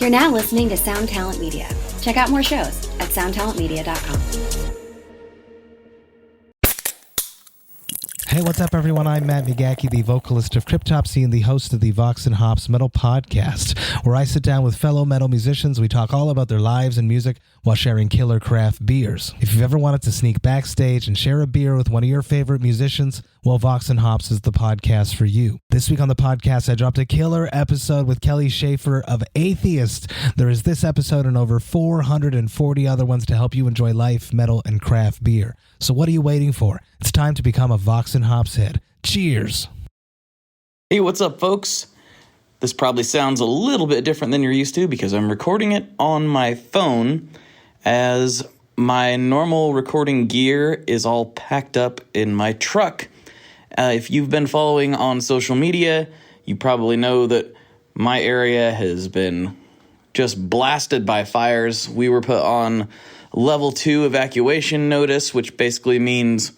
You're now listening to Sound Talent Media. Check out more shows at soundtalentmedia.com. Hey, what's up, everyone? I'm Matt McGackie, the vocalist of Cryptopsy and the host of the Vox and Hops Metal Podcast, where I sit down with fellow metal musicians. We talk all about their lives and music while sharing killer craft beers. If you've ever wanted to sneak backstage and share a beer with one of your favorite musicians, well, Vox and Hops is the podcast for you. This week on the podcast, I dropped a killer episode with Kelly Schaefer of Atheist. There is this episode and over 440 other ones to help you enjoy life, metal, and craft beer. So what are you waiting for? It's time to become a Vox and Hops head. Cheers! Hey, what's up, folks? This probably sounds a little bit different than you're used to because I'm recording it on my phone, as my normal recording gear is all packed up in my truck. If you've been following on social media, you probably know that my area has been just blasted by fires. We were put on level 2 evacuation notice, which basically means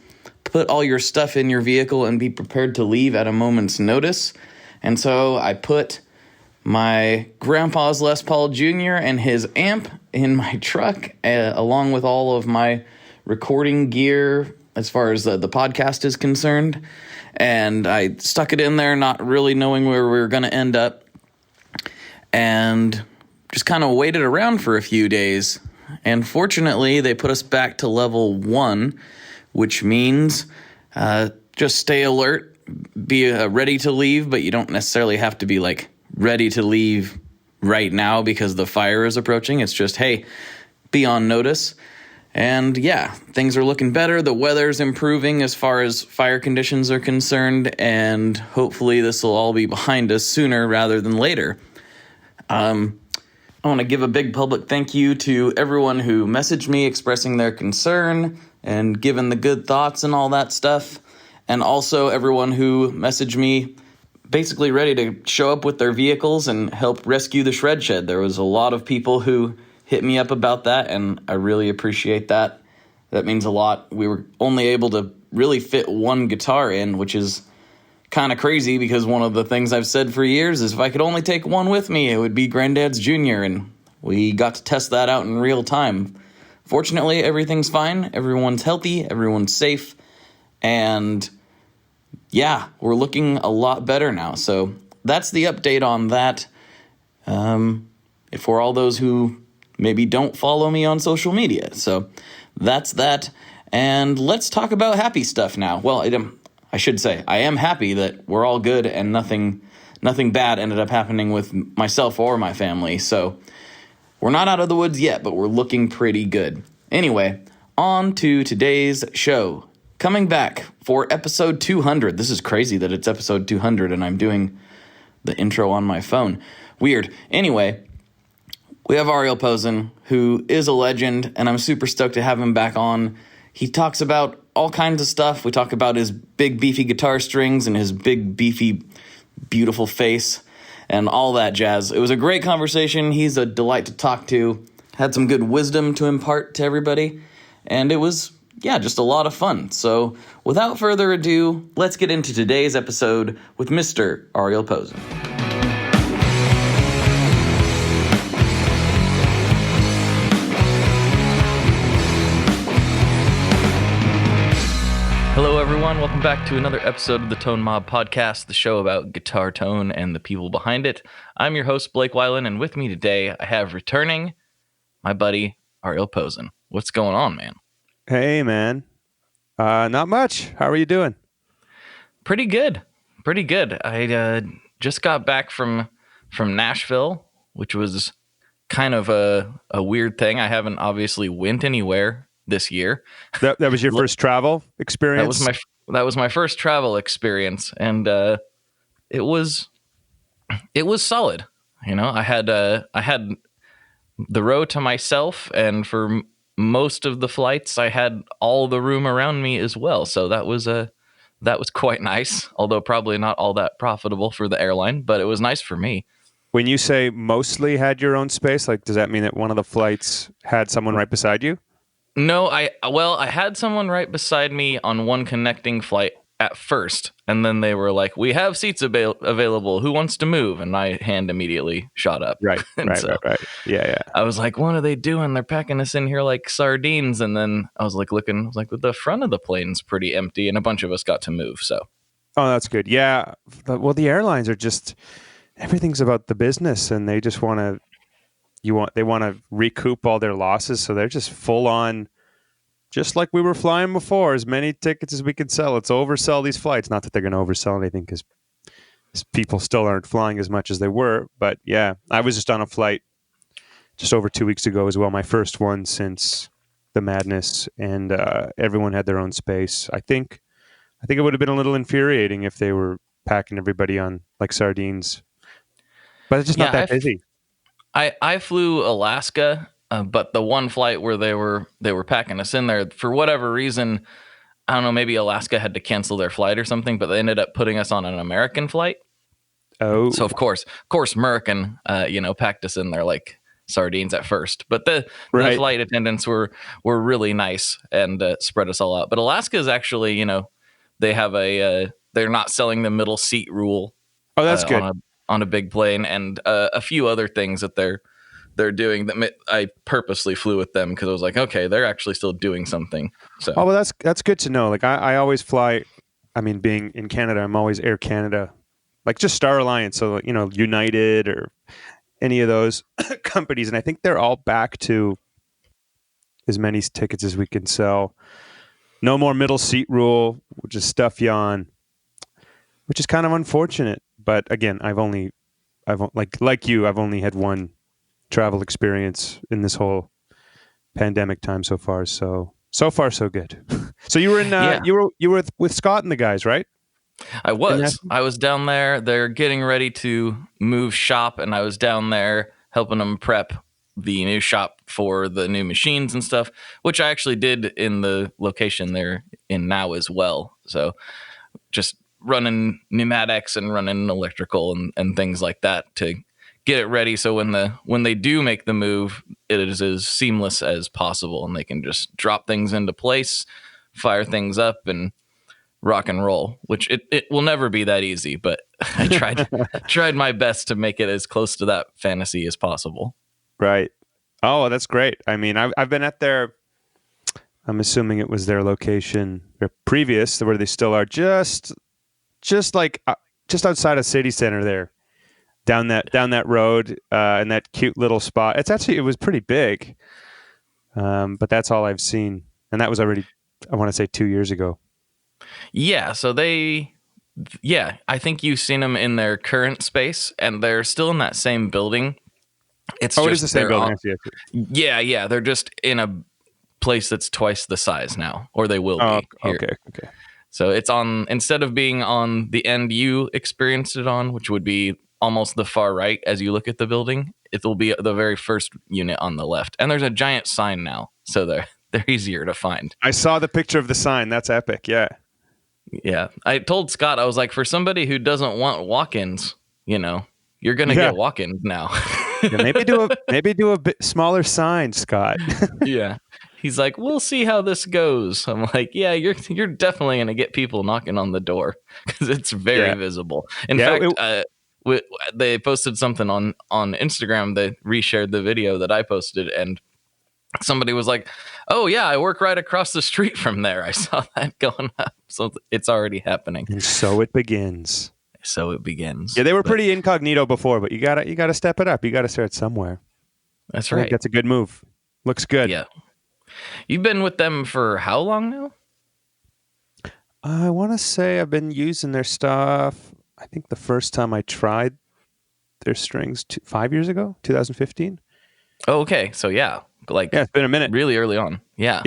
put all your stuff in your vehicle and be prepared to leave at a moment's notice. And so I put my grandpa's Les Paul Jr. and his amp in my truck, along with all of my recording gear as far as the podcast is concerned. And I stuck it in there, not really knowing where we were going to end up, and just kind of waited around for a few days. And fortunately, they put us back to level 1, which means just stay alert, be ready to leave, but you don't necessarily have to be like ready to leave right now because the fire is approaching. It's just, hey, be on notice. And yeah, things are looking better. The weather's improving as far as fire conditions are concerned, and hopefully this will all be behind us sooner rather than later. I want to give a big public thank you to everyone who messaged me expressing their concern and giving the good thoughts and all that stuff. And also everyone who messaged me basically ready to show up with their vehicles and help rescue the shred shed. There was a lot of people who hit me up about that, and I really appreciate that. That means a lot. We were only able to really fit one guitar in, which is kind of crazy because one of the things I've said for years is if I could only take one with me, it would be Granddad's Jr., and we got to test that out in real time. Fortunately, everything's fine. Everyone's healthy. Everyone's safe. And yeah, we're looking a lot better now. So that's the update on that. For all those who maybe don't follow me on social media. So that's that. And let's talk about happy stuff now. Well, I should say, I am happy that we're all good and nothing bad ended up happening with myself or my family. So we're not out of the woods yet, but we're looking pretty good. Anyway, on to today's show. Coming back for episode 200. This is crazy that it's episode 200 and I'm doing the intro on my phone. Weird. Anyway, we have Ariel Posen, who is a legend, and I'm super stoked to have him back on. He talks about all kinds of stuff. We talk about his big, beefy guitar strings and his big, beefy, beautiful face and all that jazz. It was a great conversation. He's a delight to talk to. Had some good wisdom to impart to everybody. And it was, just a lot of fun. So without further ado, let's get into today's episode with Mr. Ariel Posen. Hello, everyone. Welcome back to another episode of the Tone Mob Podcast, the show about guitar tone and the people behind it. I'm your host, Blake Weiland, and with me today, I have returning my buddy, Ariel Posen. What's going on, man? Hey, man. Not much. How are you doing? Pretty good. I just got back from Nashville, which was kind of a weird thing. I haven't obviously went anywhere this year. That was your first travel experience? That was my first travel experience, and it was solid. You know, I had the row to myself, and for most of the flights, I had all the room around me as well. So that was quite nice, although probably not all that profitable for the airline, but it was nice for me. When you say mostly had your own space, like, does that mean that one of the flights had someone right beside you? No, I had someone right beside me on one connecting flight, at first, and then they were like, "We have seats available. Who wants to move?" And my hand immediately shot up. Right, And right, so right, right. Yeah. I was like, "What are they doing? They're packing us in here like sardines." And then I was like looking, I was like, the front of the plane's pretty empty, and a bunch of us got to move. So Oh, that's good. Yeah. Well, the airlines are just everything's about the business, and they just they want to recoup all their losses, so they're just full on. Just like we were flying before, as many tickets as we can sell. Let's oversell these flights. Not that they're going to oversell anything because people still aren't flying as much as they were. But yeah, I was just on a flight just over 2 weeks ago as well. My first one since the madness, and everyone had their own space. I think it would have been a little infuriating if they were packing everybody on like sardines. But it's just not that busy. I flew Alaska. But the one flight where they were packing us in there, for whatever reason, I don't know, maybe Alaska had to cancel their flight or something, but they ended up putting us on an American flight. Oh. So of course, American, packed us in there like sardines at first. But the flight attendants were really nice and spread us all out. But Alaska is actually, they have they're not selling the middle seat rule. Oh, that's good. On a big plane, and a few other things that they're doing that I purposely flew with them because I was like, okay, they're actually still doing something. So, oh, well, that's good to know. Like I always fly. I mean, being in Canada, I'm always Air Canada, like just Star Alliance. So United or any of those companies, and I think they're all back to as many tickets as we can sell. No more middle seat rule, which is stuff you on, which is kind of unfortunate. But again, I've only had one travel experience in this whole pandemic time so far. So far so good. So you were in you were with Scott and the guys, right? I was down there. They're getting ready to move shop, and I was down there helping them prep the new shop for the new machines and stuff, which I actually did in the location they're in now as well. So just running pneumatics and running electrical and things like that to get it ready, so when they do make the move, it is as seamless as possible, and they can just drop things into place, fire things up, and rock and roll. Which it will never be that easy, but I tried my best to make it as close to that fantasy as possible. Right. Oh, that's great. I mean, I've been at their. I'm assuming it was their location, their previous, where they still are, just outside of city center there. Down that road in that cute little spot. It was pretty big, but that's all I've seen, and that was already, I want to say, 2 years ago. Yeah, so I think you've seen them in their current space, and they're still in that same building. It is the same building. Yeah, they're just in a place that's twice the size now, or they will be. Okay. So it's instead of being on the end you experienced it on, which would be almost the far right as you look at the building, it will be the very first unit on the left. And there's a giant sign now, so they're easier to find. I saw the picture of the sign. That's epic. Yeah. Yeah. I told Scott, I was like, for somebody who doesn't want walk-ins, you're going to get walk-ins now. Yeah, maybe do a bit smaller sign, Scott. Yeah. He's like, we'll see how this goes. I'm like, yeah, you're definitely going to get people knocking on the door because it's very visible. In fact, they posted something on Instagram. They reshared the video that I posted, and somebody was like, oh yeah, I work right across the street from there. I saw that going up. So it's already happening. And so it begins. Yeah, they were pretty incognito before, but you gotta step it up. You gotta start somewhere. That's right. That's a good move. Looks good. Yeah. You've been with them for how long now? I want to say I've been using their stuff. I think the first time I tried their strings 5 years ago, 2015. Oh, okay. So it's been a minute. Really early on. Yeah.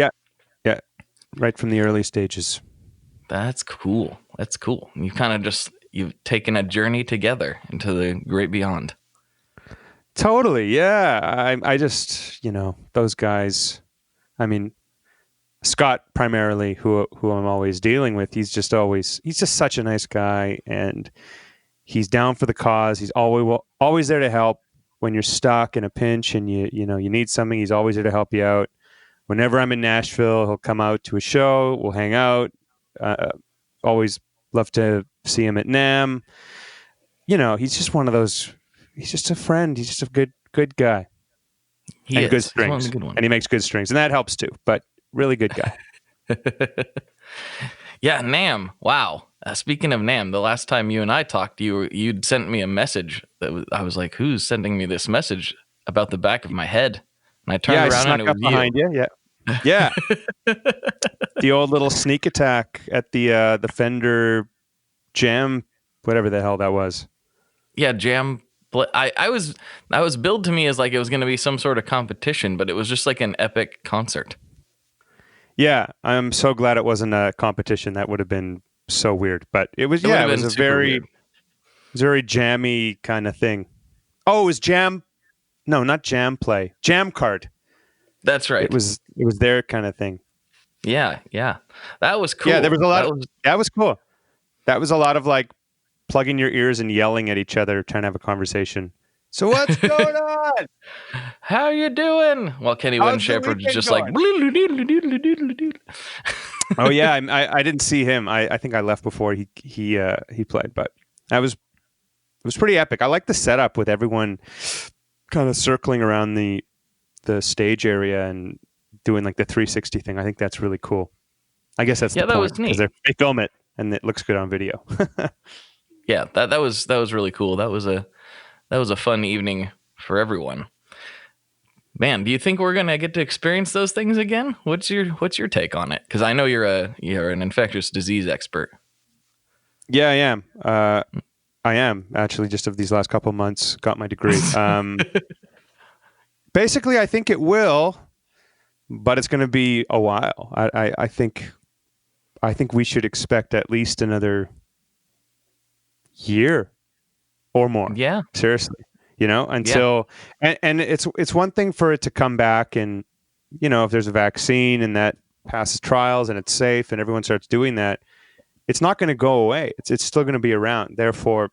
Right from the early stages. That's cool. You've taken a journey together into the great beyond. Totally. Yeah. I just, those guys, I mean, Scott primarily, who I'm always dealing with, he's just such a nice guy, and he's down for the cause. He's always there to help when you're stuck in a pinch and you need something. He's always there to help you out. Whenever I'm in Nashville, he'll come out to a show. We'll hang out. always love to see him at NAMM. You know, he's just one of those. He's just a friend. He's just a good guy. He and is. good He's one of strings, the good ones. and he makes good strings, and that helps too. But really good guy. Yeah, NAMM. Wow. Speaking of NAMM, the last time you and I talked, you'd sent me a message I was like, "Who's sending me this message about the back of my head?" And I turned I around snuck and it up was behind you. Yeah. The old little sneak attack at the Fender Jam, whatever the hell that was. Yeah, Jam. I was billed to me as like it was going to be some sort of competition, but it was just like an epic concert. Yeah, I'm so glad it wasn't a competition. That would have been so weird. But it was. It was a very jammy kind of thing. Oh, it was Jam. No, not Jam Play. Jam Card. That's right. It was their kind of thing. Yeah. That was cool. Yeah, there was a lot. That was cool. That was a lot of like plugging your ears and yelling at each other, trying to have a conversation. So what's going on? How you doing? Well, Kenny Wynn Shepherd's just going? Like. Oh yeah, I didn't see him. I think I left before he played, but it was pretty epic. I like the setup with everyone kind of circling around the stage area and doing like the 360 thing. I think that's really cool. I guess that's the point. That was neat. They film it and it looks good on video. Yeah, that was really cool. That was a fun evening for everyone. Man, do you think we're gonna get to experience those things again? What's your take on it? Because I know you're an infectious disease expert. Yeah, I am. I am actually just of these last couple of months got my degree. Basically, I think it will, but it's going to be a while. I think we should expect at least another year or more. Yeah, seriously. You know, until and it's one thing for it to come back, and you know, if there's a vaccine and that passes trials and it's safe and everyone starts doing that, it's not going to go away. It's still going to be around. Therefore,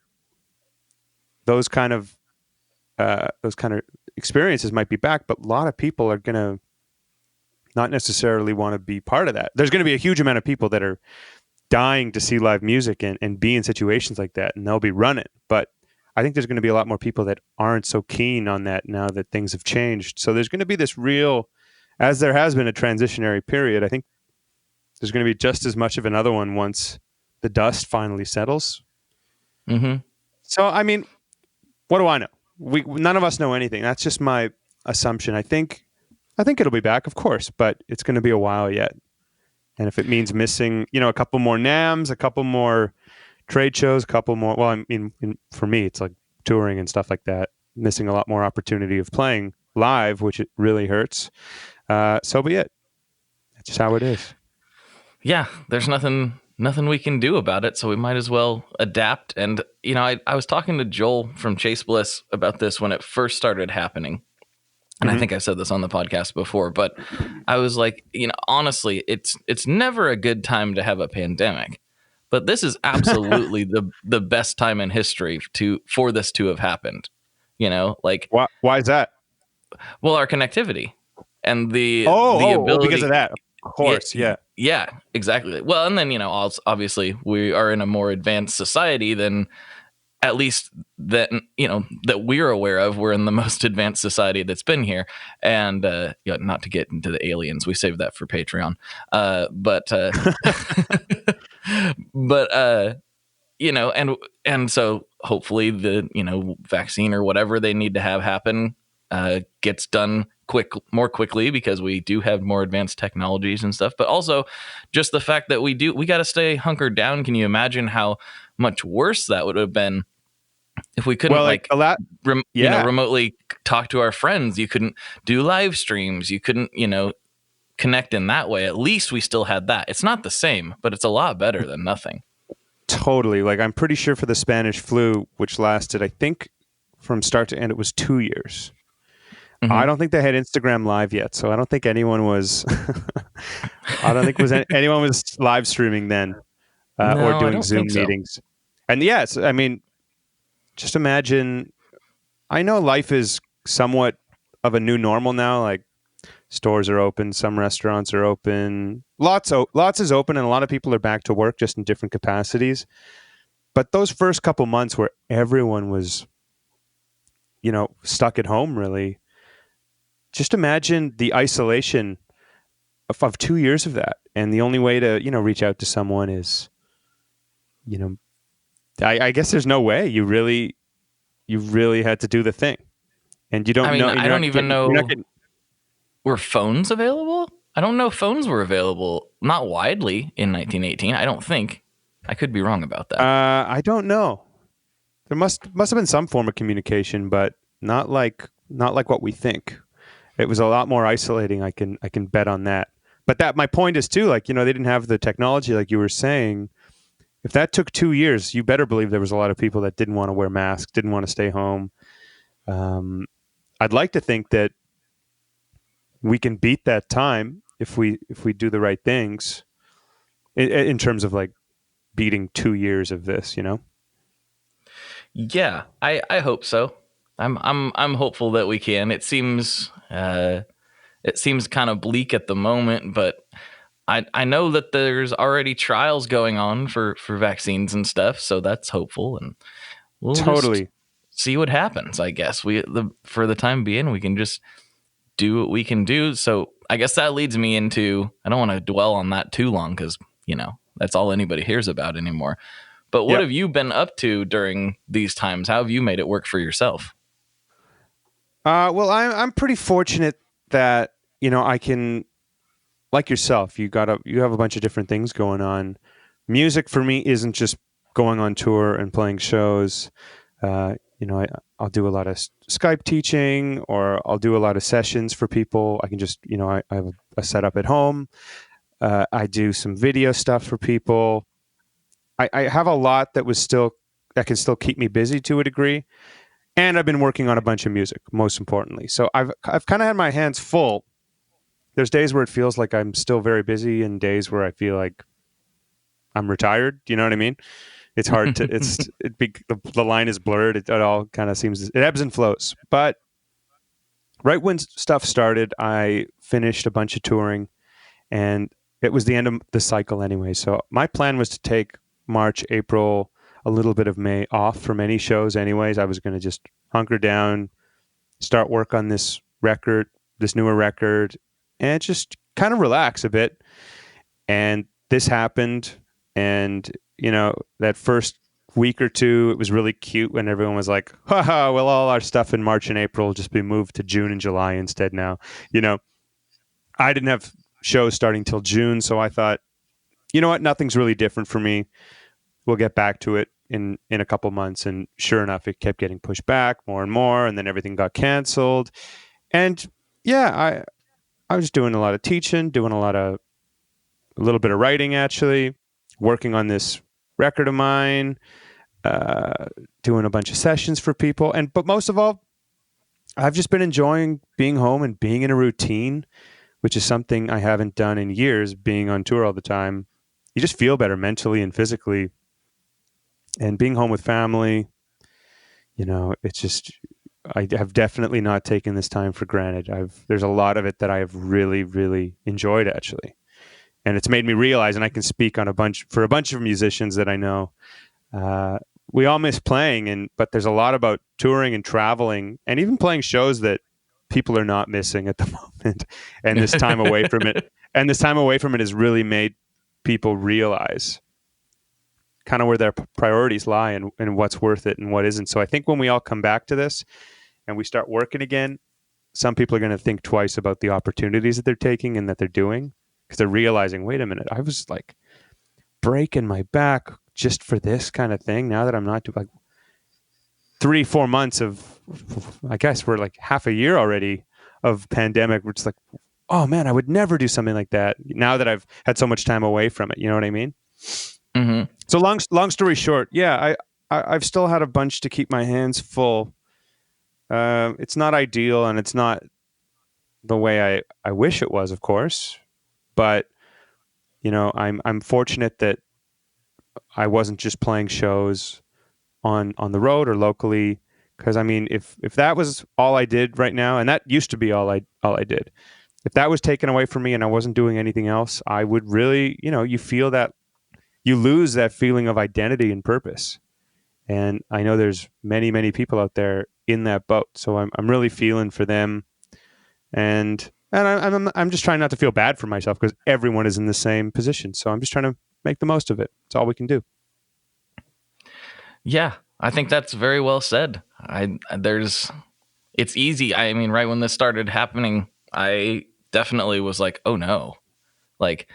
those kind of experiences might be back, but a lot of people are going to not necessarily want to be part of that. There's going to be a huge amount of people that are dying to see live music and be in situations like that, and they'll be running. But I think there's going to be a lot more people that aren't so keen on that now that things have changed. So there's going to be this real, as there has been a transitionary period, I think there's going to be just as much of another one once the dust finally settles. Mm-hmm. So, I mean, what do I know? None of us know anything. That's just my assumption. I think it'll be back, of course, but it's going to be a while yet. And if it means missing, you know, a couple more NAMMs, a couple more trade shows, a couple more, well, I mean, for me, it's like touring and stuff like that, missing a lot more opportunity of playing live, which it really hurts. So be it. That's just how it is. Yeah, there's nothing we can do about it, so we might as well adapt. And, you know, I was talking to Joel from Chase Bliss about this when it first started happening. And I think I said this on the podcast before, but I was like, you know, honestly, it's never a good time to have a pandemic. But this is absolutely the best time in history for this to have happened. You know, like why is that? Well, our connectivity and the ability because of that, of course, yeah, exactly. Well, and then you know, obviously, we are in a more advanced society than at least that you know that we're aware of. We're in the most advanced society that's been here, and not to get into the aliens, we saved that for Patreon. But you know, and so hopefully the vaccine or whatever they need to have happen gets done more quickly because we do have more advanced technologies and stuff. But also just the fact that we got to stay hunkered down. Can you imagine how much worse that would have been if we couldn't remotely talk to our friends? You couldn't do live streams. You couldn't, connect in that way. At least we still had that. It's not the same, but it's a lot better than nothing. Totally. Like I'm pretty sure for the Spanish flu, which lasted, I think from start to end, it was 2 years. Mm-hmm. I don't think they had Instagram Live yet. So I don't think anyone was, anyone was live streaming then or doing Zoom meetings. And yes, I mean, just imagine, I know life is somewhat of a new normal now. Like Stores are open. Some restaurants are open. Lots is open, and a lot of people are back to work, just in different capacities. But those first couple months where everyone was, stuck at home, really, just imagine the isolation of 2 years of that. And the only way to, reach out to someone is, I guess there's no way. You really had to do the thing. And you don't I mean, know. I don't even know. Were phones available? I don't know if phones were available, not widely in 1918. I don't think. I could be wrong about that. I don't know. There must have been some form of communication, but not like what we think. It was a lot more isolating. I can bet on that. But my point is too, they didn't have the technology like you were saying. If that took 2 years, you better believe there was a lot of people that didn't want to wear masks, didn't want to stay home. I'd like to think that we can beat that time if we do the right things in terms of beating 2 years of this, Yeah, I hope so. I'm hopeful that we can. It seems kind of bleak at the moment, but I know that there's already trials going on for vaccines and stuff, so that's hopeful, and we'll totally see what happens. I guess for the time being, we can just do what we can do. So I guess that leads me into, I don't want to dwell on that too long because, that's all anybody hears about anymore. But what have you been up to during these times? How have you made it work for yourself? Well, I'm pretty fortunate that, I can, like yourself, you have a bunch of different things going on. Music for me isn't just going on tour and playing shows. I'll do a lot of Skype teaching, or I'll do a lot of sessions for people. I can just, I have a setup at home. I do some video stuff for people. I have a lot that can still keep me busy to a degree. And I've been working on a bunch of music, most importantly. So I've kind of had my hands full. There's days where it feels like I'm still very busy, and days where I feel like I'm retired. You know what I mean? It's hard to, the line is blurred. It all kind of seems, it ebbs and flows. But right when stuff started, I finished a bunch of touring, and it was the end of the cycle anyway. So my plan was to take March, April, a little bit of May off from any shows anyways. I was going to just hunker down, start work on this newer record, and just kind of relax a bit. And this happened. And, that first week or two, it was really cute when everyone was like, haha, well, all our stuff in March and April will just be moved to June and July instead now. I didn't have shows starting till June. So I thought, you know what? Nothing's really different for me. We'll get back to it in a couple months. And sure enough, it kept getting pushed back more and more. And then everything got canceled. And yeah, I was doing a lot of teaching, doing a little bit of writing, actually, working on this record of mine, doing a bunch of sessions for people. But most of all, I've just been enjoying being home and being in a routine, which is something I haven't done in years, being on tour all the time. You just feel better mentally and physically. And being home with family, it's just, I have definitely not taken this time for granted. There's a lot of it that I have really, really enjoyed, actually. And it's made me realize, and I can speak on a bunch of musicians that I know, we all miss playing, but there's a lot about touring and traveling and even playing shows that people are not missing at the moment. And this time away from it, has really made people realize kind of where their priorities lie and what's worth it and what isn't. So I think when we all come back to this and we start working again, some people are going to think twice about the opportunities that they're taking and that they're doing, because they're realizing, wait a minute, I was breaking my back just for this kind of thing. Now that I'm not doing 3-4 months of, I guess we're half a year already of pandemic. We're just oh man, I would never do something like that now that I've had so much time away from it. You know what I mean? Mm-hmm. So long story short, yeah, I've still had a bunch to keep my hands full. It's not ideal, and it's not the way I wish it was, of course. But I'm fortunate that I wasn't just playing shows on the road or locally. Because if that was all I did right now, and that used to be all I did, if that was taken away from me and I wasn't doing anything else, I would really, you feel that you lose that feeling of identity and purpose. And I know there's many, many people out there in that boat. So I'm really feeling for them. And I'm just trying not to feel bad for myself because everyone is in the same position. So I'm just trying to make the most of it. It's all we can do. Yeah, I think that's very well said. It's easy. I mean, right when this started happening, I definitely was like, oh no. Like,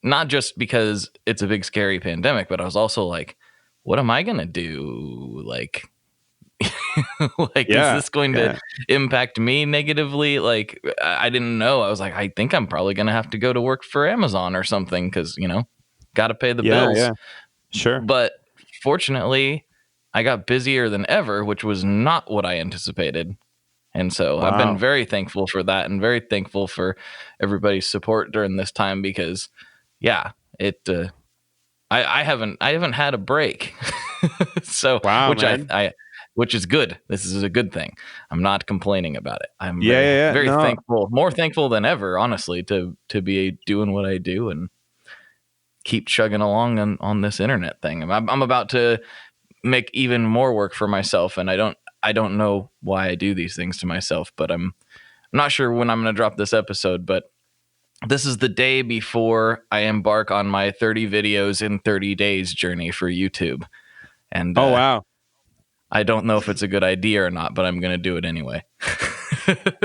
not just because it's a big scary pandemic, but I was also like, what am I going to do? Like, is this going to impact me negatively? Like, I didn't know. I was like, I think I'm probably going to have to go to work for Amazon or something because, got to pay the bills. Yeah, sure. But fortunately, I got busier than ever, which was not what I anticipated. And so I've been very thankful for that and very thankful for everybody's support during this time because, I haven't had a break. So, which is good. This is a good thing. I'm not complaining about it. I'm very thankful, more thankful than ever, honestly, to be doing what I do and keep chugging along on this internet thing. I'm about to make even more work for myself, and I don't know why I do these things to myself, but I'm not sure when I'm going to drop this episode, but this is the day before I embark on my 30 videos in 30 days journey for YouTube. And wow. I don't know if it's a good idea or not, but I'm going to do it anyway.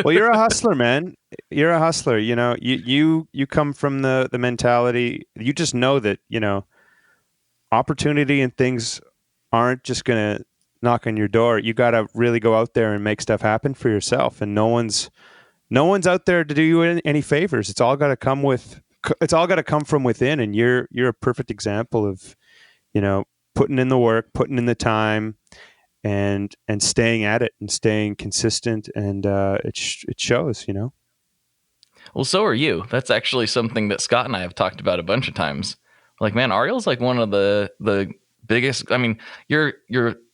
Well, you're a hustler, man. You're a hustler. You come from the mentality. You just know that, opportunity and things aren't just going to knock on your door. You got to really go out there and make stuff happen for yourself. And no one's out there to do you any favors. It's all got to come from within. And you're a perfect example of, putting in the work, putting in the time, and staying at it and staying consistent. And it shows, Well, so are you. That's actually something that Scott and I have talked about a bunch of times. Like, man, Ariel's like one of the biggest. I mean, you're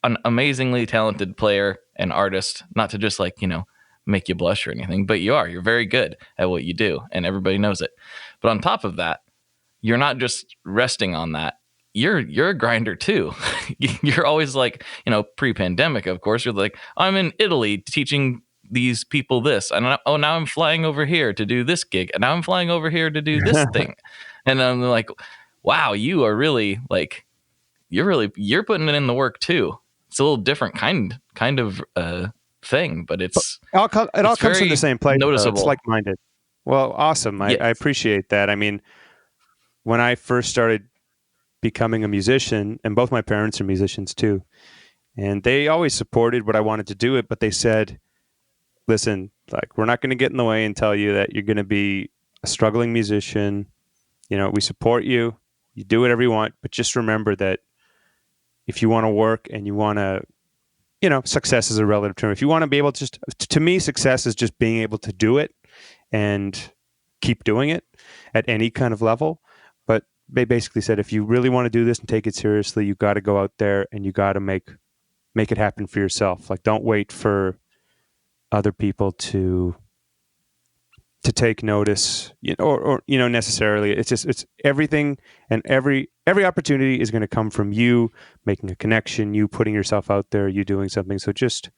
an amazingly talented player and artist, not to just make you blush or anything, but you're very good at what you do and everybody knows it. But on top of that, you're not just resting on that. You're a grinder too. You're always like, pre-pandemic, of course, you're like, I'm in Italy teaching these people this. And now I'm flying over here to do this gig. And now I'm flying over here to do this thing. And I'm like, wow, you are really like, you're putting it in the work too. It's a little different kind of thing, but it all comes from the same place. Noticeable. It's like-minded. Well, awesome. I appreciate that. I mean, when I first started becoming a musician, and both my parents are musicians too, and they always supported what I wanted to do it, but they said, listen, like, we're not going to get in the way and tell you that you're going to be a struggling musician. We support you. You do whatever you want, but just remember that if you want to work and you want to, success is a relative term. If you want to be able to me, success is just being able to do it and keep doing it at any kind of level. But they basically said, if you really want to do this and take it seriously, you got to go out there and you got to make it happen for yourself. Like, don't wait for other people to take notice, or necessarily. It's everything, and every opportunity is going to come from you making a connection, you putting yourself out there, you doing something. So just,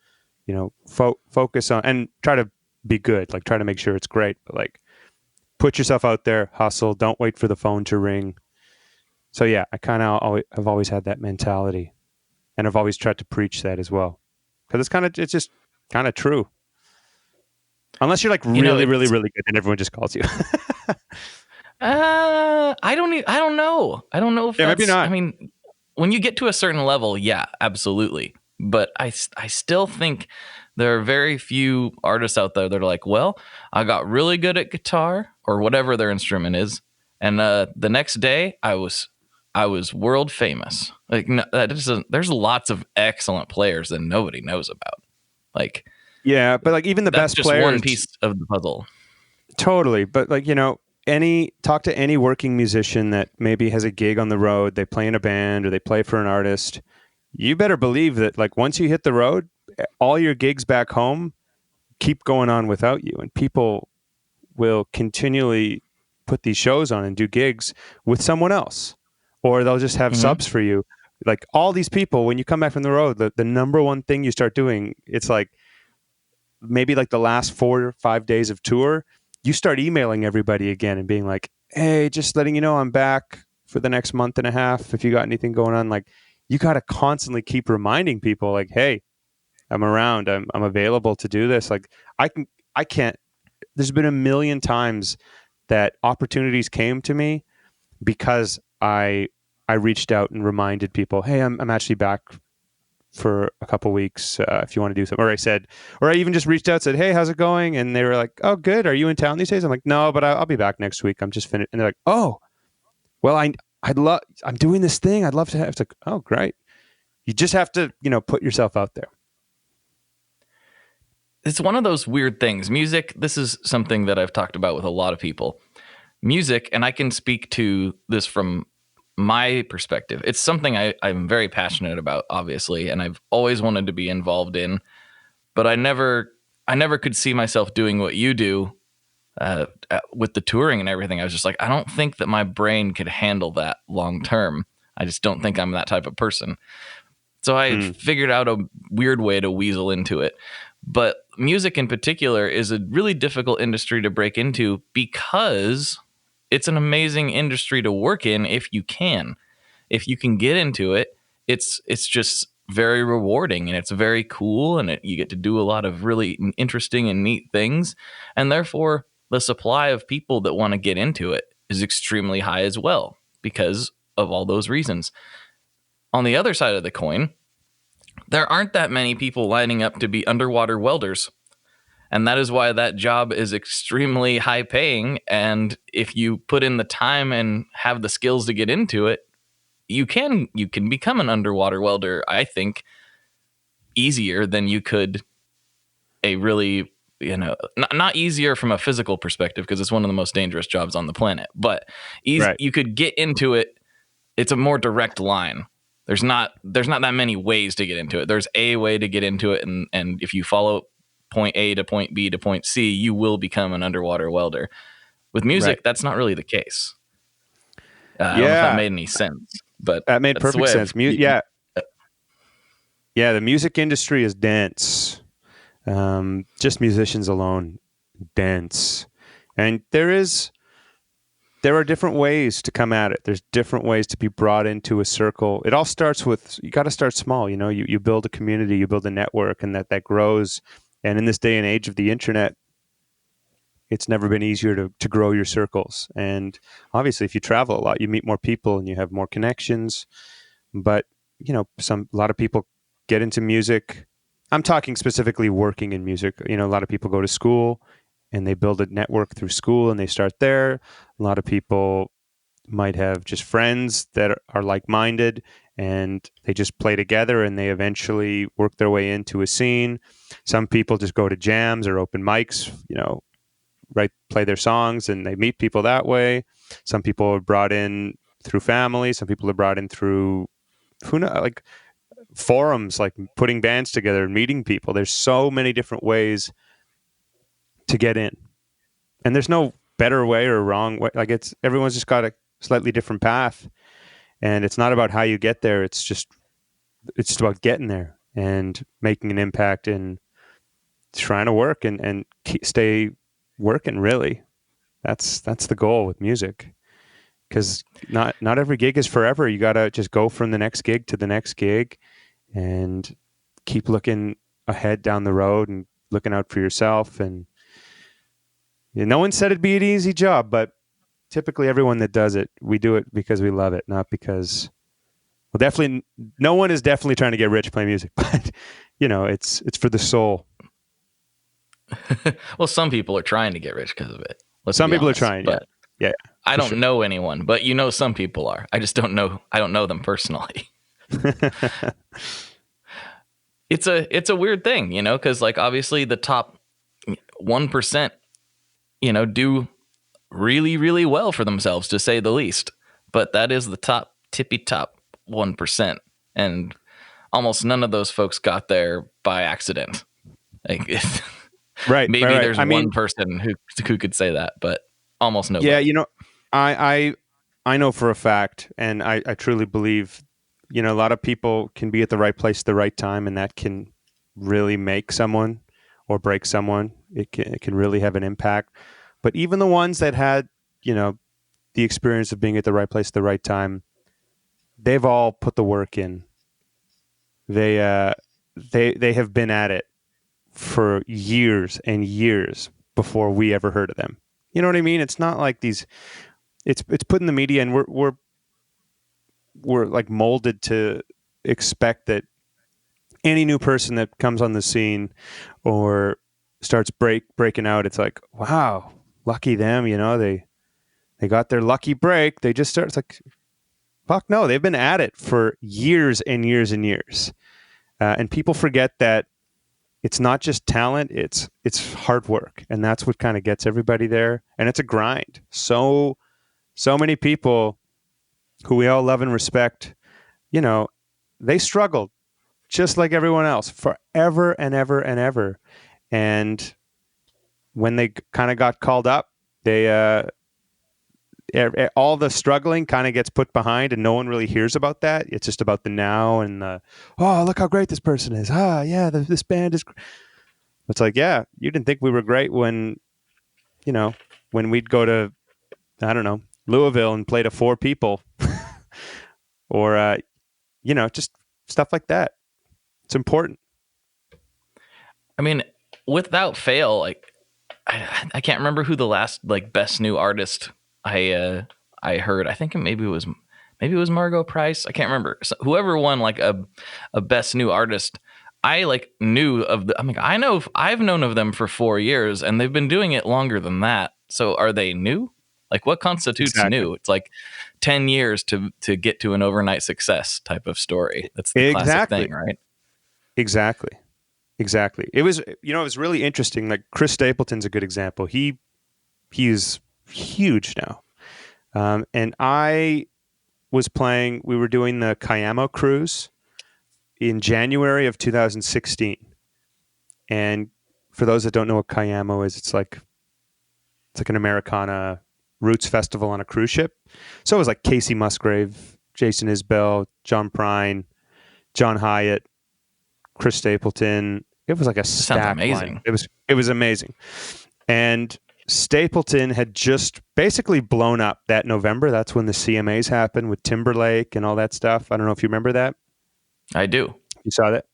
focus on and try to be good. Like, try to make sure it's great, but like, put yourself out there, hustle. Don't wait for the phone to ring. So yeah, I've always had that mentality, and I've always tried to preach that as well, because it's just kind of true. Unless you're like really, really, really good, and everyone just calls you. I don't know. I don't know if that's, maybe not. I mean, when you get to a certain level, yeah, absolutely. But I still think there are very few artists out there that are like, well, I got really good at guitar or whatever their instrument is, and the next day I was world famous. Like, no, there's lots of excellent players that nobody knows about. Like, yeah, but like, even the best just players, one piece of the puzzle. Totally, but like, talk to any working musician that maybe has a gig on the road. They play in a band or they play for an artist. You better believe that, like, once you hit the road, all your gigs back home keep going on without you, and people will continually put these shows on and do gigs with someone else, or they'll just have subs for you. Like all these people, when you come back from the road, the number one thing you start doing, it's like maybe like the last 4 or 5 days of tour, you start emailing everybody again and being like, hey, just letting you know I'm back for the next month and a half. If you got anything going on, like you got to constantly keep reminding people like, hey, I'm around. I'm available to do this. Like I can't, there's been a million times that opportunities came to me because I reached out and reminded people, hey, I'm actually back for a couple weeks if you want to do something. Or I even just reached out and said, hey, how's it going? And they were like, oh, good. Are you in town these days? I'm like, no, but I'll be back next week. I'm just finished. And they're like, oh, well, I'm doing this thing. I'd love to have to. Oh, great. You just have to, put yourself out there. It's one of those weird things. Music, this is something that I've talked about with a lot of people. Music, and I can speak to this from my perspective. It's something I'm very passionate about, obviously, and I've always wanted to be involved in, but I never could see myself doing what you do with the touring and everything. I was just like, I don't think that my brain could handle that long term. I just don't think I'm that type of person. So I figured out a weird way to weasel into it. But music in particular is a really difficult industry to break into because it's an amazing industry to work in if you can. If you can get into it, it's just very rewarding and it's very cool, and you get to do a lot of really interesting and neat things. And therefore, the supply of people that want to get into it is extremely high as well because of all those reasons. On the other side of the coin, there aren't that many people lining up to be underwater welders. And that is why that job is extremely high paying. And if you put in the time and have the skills to get into it, you can become an underwater welder, I think, easier than you could a really, not easier from a physical perspective, because it's one of the most dangerous jobs on the planet, but right. You could get into it. It's a more direct line. There's not that many ways to get into it. There's a way to get into it. And if you follow point A to point B to point C, you will become an underwater welder. With music, That's not really the case. I don't know if that made any sense, but that made perfect sense. The music industry is dense. Just musicians alone, dense. And there are different ways to come at it. There's different ways to be brought into a circle. It all starts with, you got to start small. You build a community, you build a network, and that grows. And in this day and age of the internet, it's never been easier to grow your circles. And obviously, if you travel a lot, you meet more people and you have more connections. But, a lot of people get into music. I'm talking specifically working in music. A lot of people go to school and they build a network through school and they start there. A lot of people might have just friends that are like-minded and they just play together and they eventually work their way into a scene. Some people just go to jams or open mics, play their songs and they meet people that way. Some people are brought in through family. Some people are brought in through, forums, like putting bands together and meeting people. There's so many different ways to get in. And there's no better way or wrong way. Like everyone's just got a slightly different path. And it's not about how you get there. It's just about getting there and making an impact and trying to work and stay working, really. That's the goal with music. Because not every gig is forever. You got to just go from the next gig to the next gig and keep looking ahead down the road and looking out for yourself. And no one said it'd be an easy job, but typically everyone that does it, we do it because we love it, not because, well, definitely no one is definitely trying to get rich playing music, but it's for the soul. Well, some people are trying to get rich because of it. Some people are trying, yeah. I don't know anyone, but some people are. I just don't know. I don't know them personally. It's a weird thing, because obviously the top 1%, do really, really well for themselves, to say the least. But that is the tippy top 1%. And almost none of those folks got there by accident. Right. Maybe right. there's I mean, one person who could say that, but almost nobody. yeah, I know for a fact, and I truly believe, a lot of people can be at the right place at the right time, and that can really make someone or break someone. It can really have an impact. But even the ones that had, the experience of being at the right place at the right time, they've all put the work in. They have been at it for years and years before we ever heard of them. You know what I mean? It's not like these. It's put in the media, and we're like molded to expect that any new person that comes on the scene or starts breaking out, it's like, wow, lucky them. They got their lucky break. They just start. It's like, fuck no, they've been at it for years and years and years, and people forget that it's not just talent, it's hard work, and that's what kind of gets everybody there, and it's a grind. So many people who we all love and respect, they struggled just like everyone else forever and ever and ever, and when they kind of got called up, they all the struggling kind of gets put behind, and no one really hears about that. It's just about the now and oh, look how great this person is. Yeah, this band is. It's like, yeah, you didn't think we were great when we'd go to, I don't know, Louisville and play to 4 people or, just stuff like that. It's important. I mean, without fail, like I can't remember who the last like best new artist I heard. I think maybe it was Margot Price. I can't remember. So whoever won like a best new artist, I like knew of the. I'm like, I've known of them for 4 years, and they've been doing it longer than that. So are they new? Like, what constitutes new? It's like 10 years to get to an overnight success type of story. That's the classic thing, right? Exactly. It was really interesting. Like Chris Stapleton's a good example. He is huge now. And I was playing. We were doing the Cayamo cruise in January of 2016. And for those that don't know what Cayamo is, it's like an Americana roots festival on a cruise ship. So it was like Casey Musgrave, Jason Isbell, John Prine, John Hyatt, Chris Stapleton. It was like a stack. Sounds amazing. Line. It was amazing. And Stapleton had just basically blown up that November. That's when the CMAs happened with Timberlake and all that stuff. I don't know if you remember that. I do. You saw that?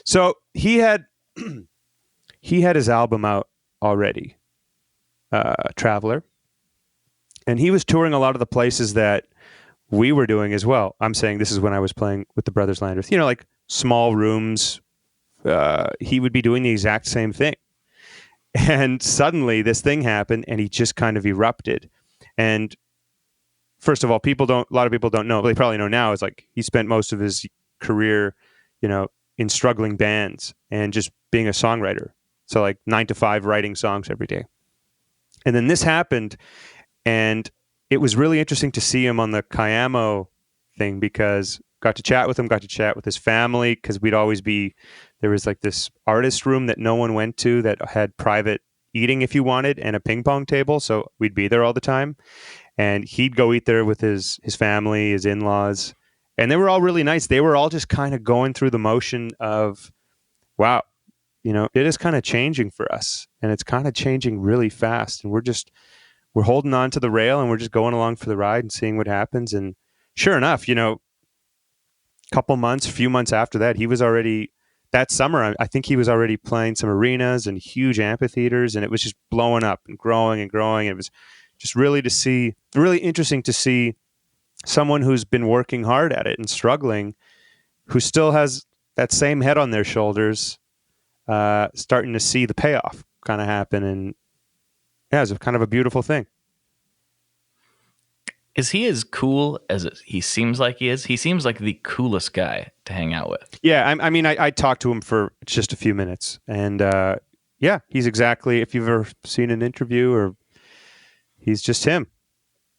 So he had his album out already, Traveler. And he was touring a lot of the places that we were doing as well. I'm saying this is when I was playing with the Brothers Landers. Like small rooms. He would be doing the exact same thing. And suddenly this thing happened, and he just kind of erupted. And first of all, a lot of people don't know. They probably know now. Is like he spent most of his career, in struggling bands and just being a songwriter. So like 9 to 5 writing songs every day. And then this happened, and it was really interesting to see him on the Cayamo thing because got to chat with him, got to chat with his family because there was like this artist room that no one went to that had private eating if you wanted and a ping pong table. So we'd be there all the time. And he'd go eat there with his family, his in-laws. And they were all really nice. They were all just kind of going through the motion of, wow, it is kind of changing for us. And it's kind of changing really fast. And we're holding on to the rail and we're just going along for the ride and seeing what happens. And sure enough, few months after that, he was already, that summer, I think he was already playing some arenas and huge amphitheaters, and it was just blowing up and growing and growing. It was just really interesting to see someone who's been working hard at it and struggling, who still has that same head on their shoulders, starting to see the payoff kind of happen. And yeah, it's kind of a beautiful thing. Is he as cool as he seems like he is? He seems like the coolest guy to hang out with. Yeah, I talked to him for just a few minutes, and yeah, he's exactly, if you've ever seen an interview, he's just him.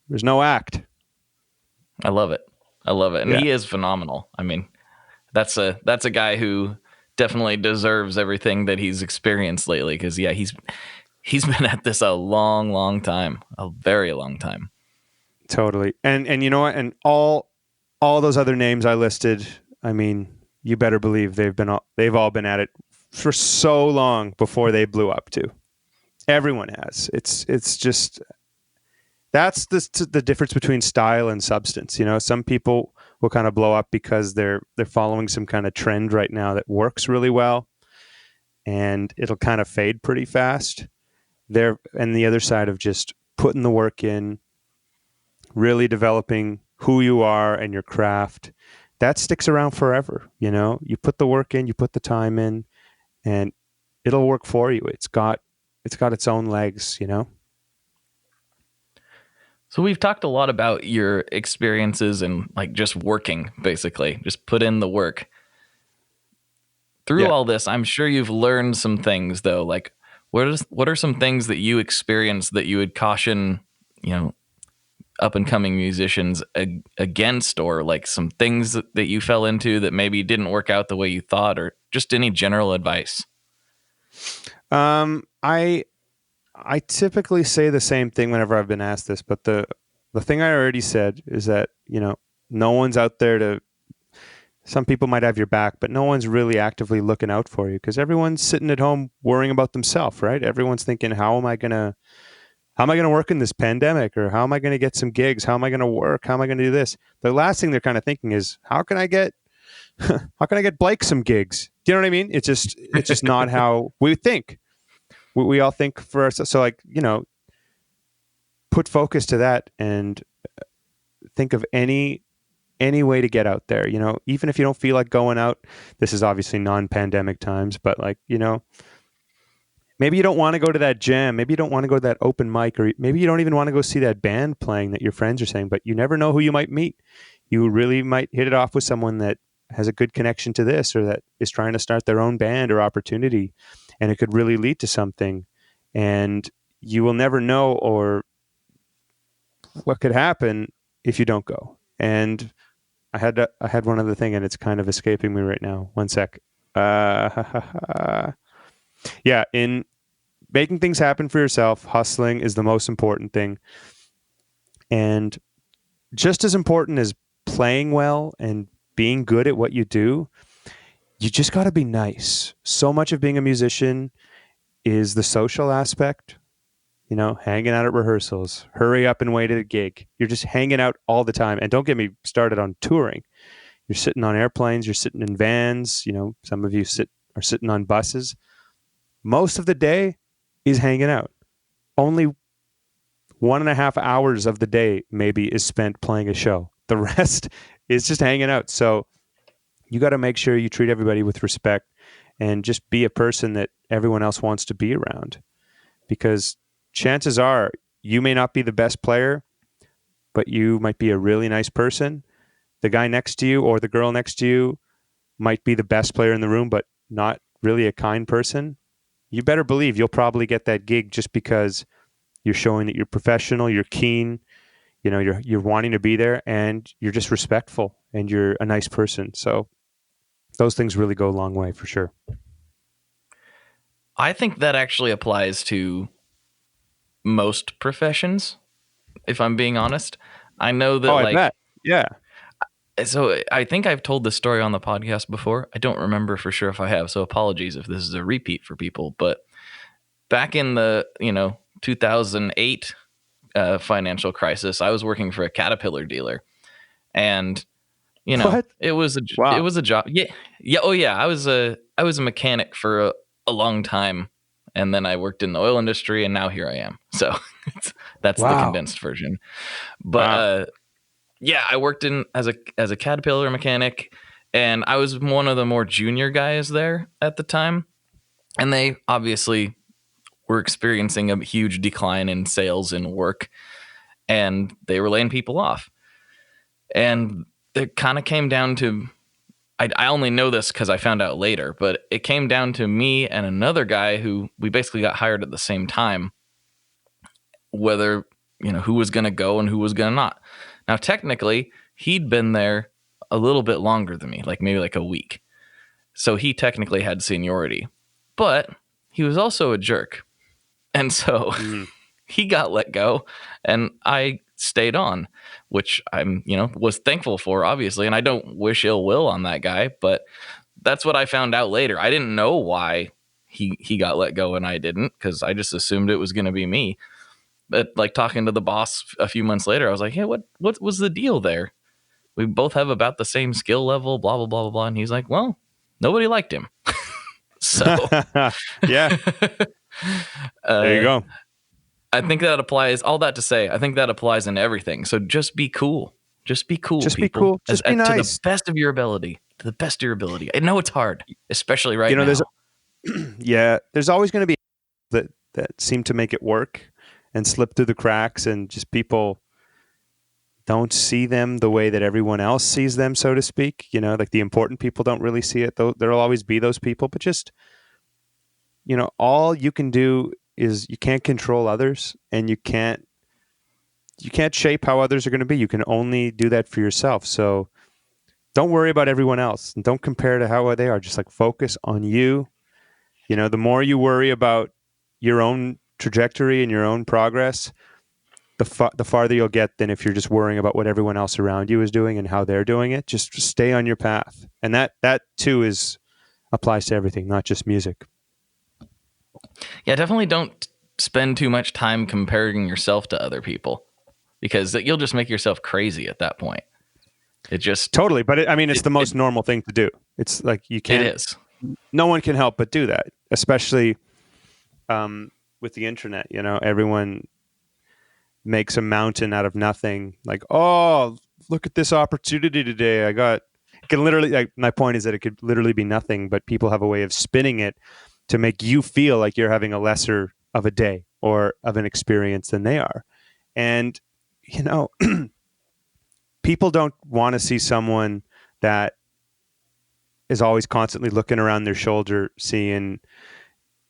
There's no act. I love it. And yeah. He is phenomenal. I mean, that's a guy who definitely deserves everything that he's experienced lately. Because yeah, he's been at this a long time, a very long time. Totally. And you know what? And all those other names I listed, I mean, you better believe they've all been at it for so long before they blew up too. Everyone has. It's just that's the difference between style and substance. You know, some people will kind of blow up because they're following some kind of trend right now that works really well, and it'll kind of fade pretty fast. And the other side of just putting the work in, really developing who you are and your craft, that sticks around forever. You know, you put the work in, you put the time in, and it'll work for you. It's got its own legs, you know? So we've talked a lot about your experiences and like just working, basically, just put in the work. Through all this, I'm sure you've learned some things though. Like what are some things that you experienced that you would caution, you know, up and coming musicians against, or like some things that you fell into that maybe didn't work out the way you thought, or just any general advice? I typically say the same thing whenever I've been asked this, but the thing I already said is that, you know, no one's out there to, some people might have your back, but no one's really actively looking out for you because everyone's sitting at home worrying about themselves, right? Everyone's thinking, how am I going to work in this pandemic? Or how am I going to get some gigs? How am I going to work? How am I going to do this? The last thing they're kind of thinking is, how can I get Blake some gigs? Do you know what I mean? It's just not how we think. We all think for ourselves. So like, you know, put focus to that and think of any way to get out there, you know, even if you don't feel like going out. This is obviously non-pandemic times, but like, you know, maybe you don't want to go to that jam. Maybe you don't want to go to that open mic, or maybe you don't even want to go see that band playing that your friends are saying, but you never know who you might meet. You really might hit it off with someone that has a good connection to this, or that is trying to start their own band or opportunity, and it could really lead to something. And you will never know or what could happen if you don't go. And I had one other thing, and it's kind of escaping me right now. One sec. Yeah, in making things happen for yourself, hustling is the most important thing. And just as important as playing well and being good at what you do, you just got to be nice. So much of being a musician is the social aspect, you know, hanging out at rehearsals, hurry up and wait at a gig. You're just hanging out all the time. And don't get me started on touring. You're sitting on airplanes, you're sitting in vans, you know, some of you are sitting on buses. Most of the day is hanging out. Only 1.5 hours of the day maybe is spent playing a show. The rest is just hanging out. So you got to make sure you treat everybody with respect and just be a person that everyone else wants to be around. Because chances are you may not be the best player, but you might be a really nice person. The guy next to you or the girl next to you might be the best player in the room, but not really a kind person. You better believe you'll probably get that gig just because you're showing that you're professional, you're keen, you know, you're wanting to be there, and you're just respectful and you're a nice person. So those things really go a long way for sure. I think that actually applies to most professions, if I'm being honest. I know that, I bet. Yeah. So I think I've told this story on the podcast before. I don't remember for sure if I have, so apologies if this is a repeat for people. But back in the 2008 financial crisis, I was working for a Caterpillar dealer, and What? it was a job. Yeah. Oh yeah. I was a mechanic for a long time, and then I worked in the oil industry, and now here I am. So that's the condensed version. But yeah, I worked in as a Caterpillar mechanic, and I was one of the more junior guys there at the time. And they obviously were experiencing a huge decline in sales and work, and they were laying people off. And it kind of came down to, I only know this because I found out later, but it came down to me and another guy who we basically got hired at the same time, whether, who was going to go and who was going to not. Now, technically, he'd been there a little bit longer than me, like maybe like a week. So he technically had seniority, but he was also a jerk. And so he got let go and I stayed on, which I'm, was thankful for, obviously. And I don't wish ill will on that guy, but that's what I found out later. I didn't know why he got let go and I didn't, because I just assumed it was going to be me. But like talking to the boss a few months later, I was like, hey, what was the deal there? We both have about the same skill level, blah, blah, blah, blah, blah. And he's like, well, nobody liked him. So yeah, there you go. I think that applies. All that to say, I think that applies in everything. So just be cool. Just be cool. Just people. be cool. Just be nice. To the best of your ability. To the best of your ability. I know it's hard, especially right now. There's always going to be that seem to make it work and slip through the cracks, and just people don't see them the way that everyone else sees them, so to speak. Like the important people don't really see it. Though there'll always be those people, but just, all you can do is you can't control others, and you can't shape how others are going to be. You can only do that for yourself. So don't worry about everyone else and don't compare to how they are. Just like focus on you. The more you worry about your own trajectory and your own progress, the farther you'll get than if you're just worrying about what everyone else around you is doing and how they're doing it. Just stay on your path. And that too applies to everything, not just music. Yeah, definitely don't spend too much time comparing yourself to other people, because you'll just make yourself crazy at that point. It just totally. But it's the most normal thing to do. It's like you can't. It is. No one can help but do that, especially with the internet. Everyone makes a mountain out of nothing. Like, oh, look at this opportunity today. It can literally. My point is that it could literally be nothing, but people have a way of spinning it to make you feel like you're having a lesser of a day or of an experience than they are. And, people don't want to see someone that is always constantly looking around their shoulder, seeing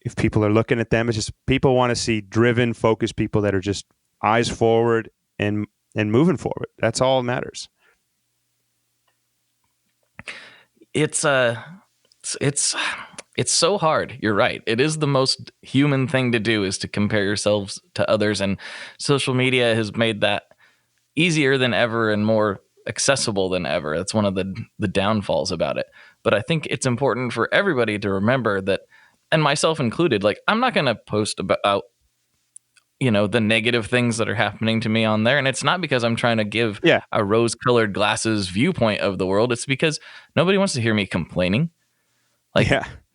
if people are looking at them. It's just people want to see driven, focused people that are just eyes forward and moving forward. That's all that matters. It's so hard. You're right. It is the most human thing to do, is to compare yourselves to others. And social media has made that easier than ever and more accessible than ever. That's one of the downfalls about it. But I think it's important for everybody to remember that, and myself included, like, I'm not going to post about, the negative things that are happening to me on there. And it's not because I'm trying to give a rose-colored glasses viewpoint of the world. It's because nobody wants to hear me complaining.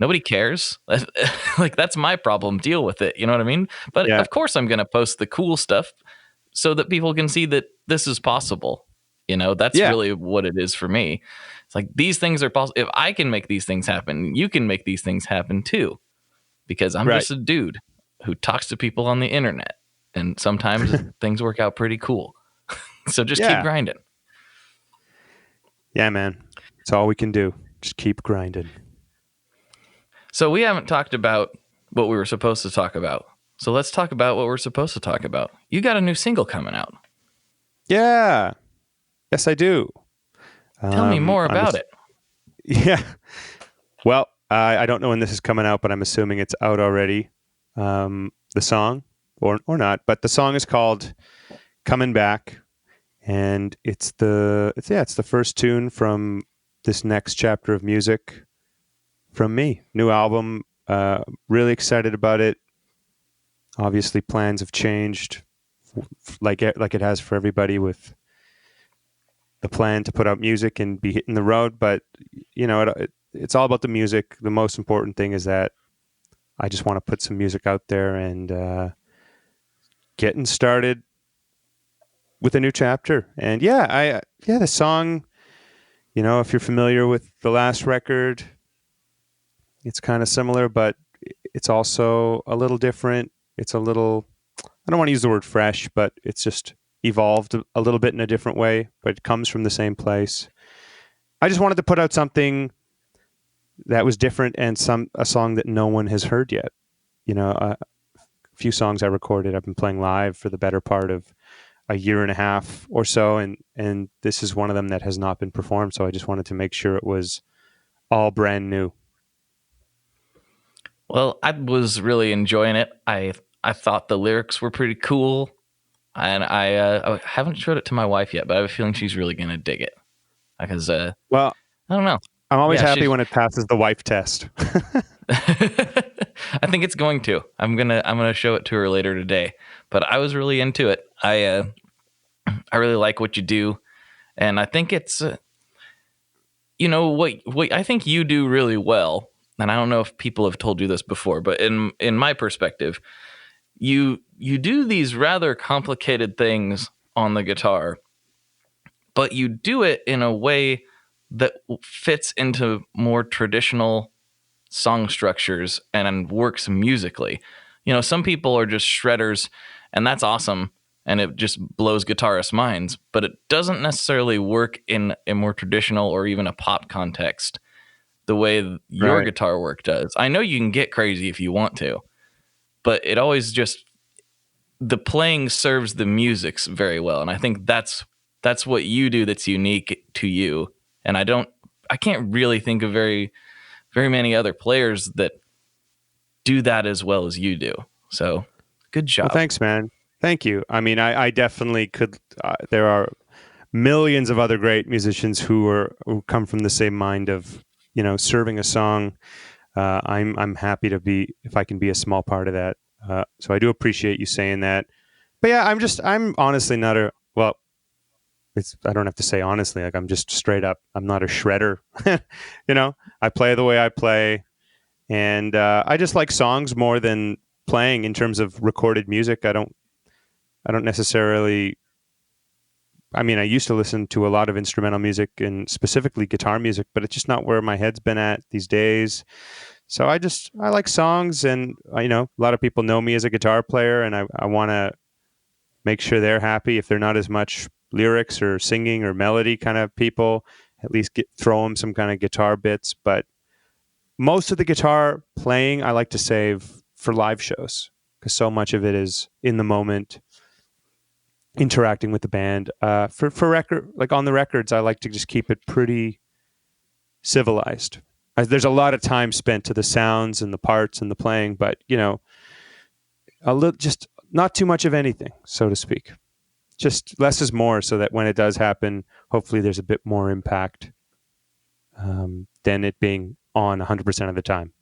Nobody cares. Like, that's my problem. Deal with it. You know what I mean? But of course I'm going to post the cool stuff so that people can see that this is possible. That's really what it is for me. It's like, these things are possible. If I can make these things happen, you can make these things happen too. Because I'm just a dude who talks to people on the internet. And sometimes things work out pretty cool. So just keep grinding. Yeah, man. It's all we can do. Just keep grinding. So we haven't talked about what we were supposed to talk about. So let's talk about what we're supposed to talk about. You got a new single coming out. Yeah. Yes, I do. Tell me more about it. Yeah. Well, I don't know when this is coming out, but I'm assuming it's out already. The song, or not, but the song is called "Coming Back," and it's the first tune from this next chapter of music from me. New album. Really excited about it. Obviously, plans have changed, like it has for everybody, with the plan to put out music and be hitting the road. But it's all about the music. The most important thing is that I just want to put some music out there and getting started with a new chapter. And the song, if you're familiar with the last record, it's kind of similar, but it's also a little different. It's a little, I don't want to use the word fresh, but it's just evolved a little bit in a different way, but it comes from the same place. I just wanted to put out something that was different and a song that no one has heard yet. A few songs I recorded, I've been playing live for the better part of a year and a half or so, and this is one of them that has not been performed. So I just wanted to make sure it was all brand new? Well, I was really enjoying it. I thought the lyrics were pretty cool, and I haven't showed it to my wife yet, but I have a feeling she's really gonna dig it because Well, I don't know. I'm always Yeah, happy she's. when it passes the wife test. I think it's going to. I'm gonna show it to her later today. But I was really into it. I really like what you do, and I think it's what I think you do really well. And I don't know if people have told you this before, but in my perspective, you do these rather complicated things on the guitar, but you do it in a way that fits into more traditional song structures and works musically. Some people are just shredders, and that's awesome, and it just blows guitarists' minds, but it doesn't necessarily work in a more traditional or even a pop context the way your Right. guitar work does. I know you can get crazy if you want to, but it always just the playing serves the music very well, and I think that's what you do that's unique to you. And I can't really think of very many other players that do that as well as you do. So good job. Well, thanks, man. Thank you. I mean, I definitely could. There are millions of other great musicians who come from the same mind of, serving a song. I'm happy to be, if I can be a small part of that. So I do appreciate you saying that. But yeah, I'm honestly not well, I don't have to say honestly, like I'm just straight up, I'm not a shredder. I play the way I play. And I just like songs more than playing in terms of recorded music. I don't necessarily. I mean, I used to listen to a lot of instrumental music and specifically guitar music, but it's just not where my head's been at these days. So I like songs, and a lot of people know me as a guitar player, and I want to make sure they're happy. If they're not as much lyrics or singing or melody kind of people, at least throw them some kind of guitar bits. But most of the guitar playing I like to save for live shows, because so much of it is in the moment, interacting with the band. For record, like on the records, I like to just keep it pretty civilized. There's a lot of time spent to the sounds and the parts and the playing, but just not too much of anything, so to speak. Just less is more, so that when it does happen, hopefully there's a bit more impact than it being on 100% of the time.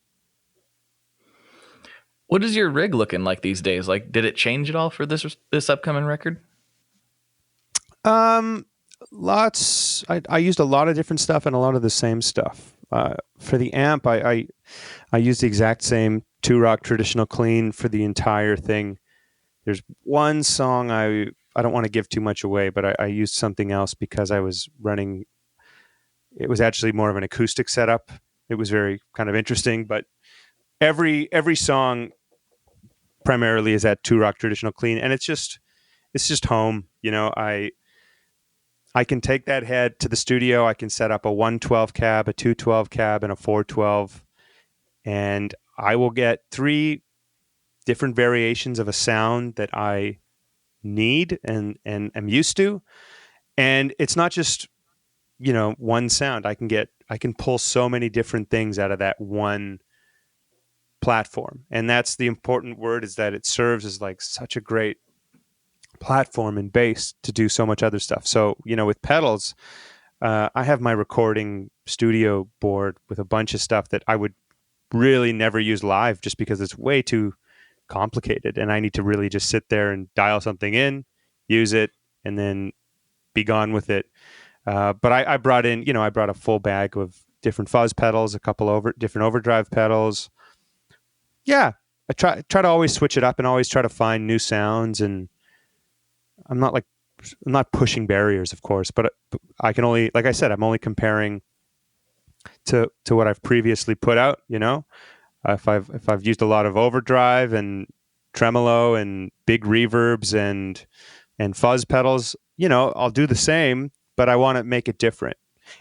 What is your rig looking like these days? Like, did it change at all for this upcoming record? Lots. I used a lot of different stuff and a lot of the same stuff. For the amp, I used the exact same 2-rock traditional clean for the entire thing. There's one song I don't want to give too much away, but I used something else because I was running. It was actually more of an acoustic setup. It was very kind of interesting, but every song primarily is that 2-rock traditional clean, and it's just home. I can take that head to the studio. I can set up a 112 cab, a 212 cab, and a 412, and I will get 3 different variations of a sound that I need and am used to. And it's not just one sound. I can pull so many different things out of that one platform, and that's the important word, is that it serves as like such a great platform and base to do so much other stuff. So with pedals, I have my recording studio board with a bunch of stuff that I would really never use live, just because it's way too complicated, and I need to really just sit there and dial something in, use it, and then be gone with it. But I brought a full bag of different fuzz pedals, a couple different overdrive pedals. Yeah, I try to always switch it up and always try to find new sounds. And I'm not pushing barriers, of course, but I can only, like I said, I'm only comparing to what I've previously put out. If I've used a lot of overdrive and tremolo and big reverbs and fuzz pedals, I'll do the same, but I want to make it different.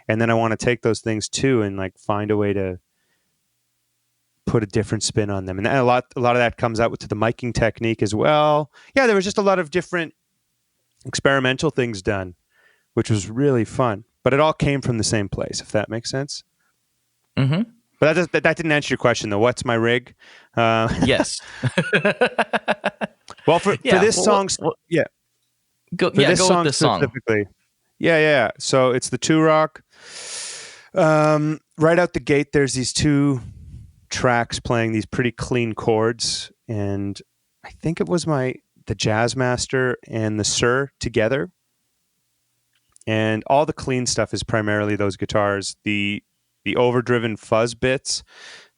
And then I want to take those things too and like find a way to put a different spin on them. And a lot of that comes out to the miking technique as well. Yeah, there was just a lot of different experimental things done, which was really fun. But it all came from the same place, if that makes sense. Mm-hmm. But that didn't answer your question, though. What's my rig? Yes. Well, for this song, yeah. Go For this go song with this song. specifically. Yeah. So it's the 2-rock. Right out the gate, there's these 2 tracks playing these pretty clean chords, and I think it was the Jazzmaster and the Sir together. And all the clean stuff is primarily those guitars. The overdriven fuzz bits,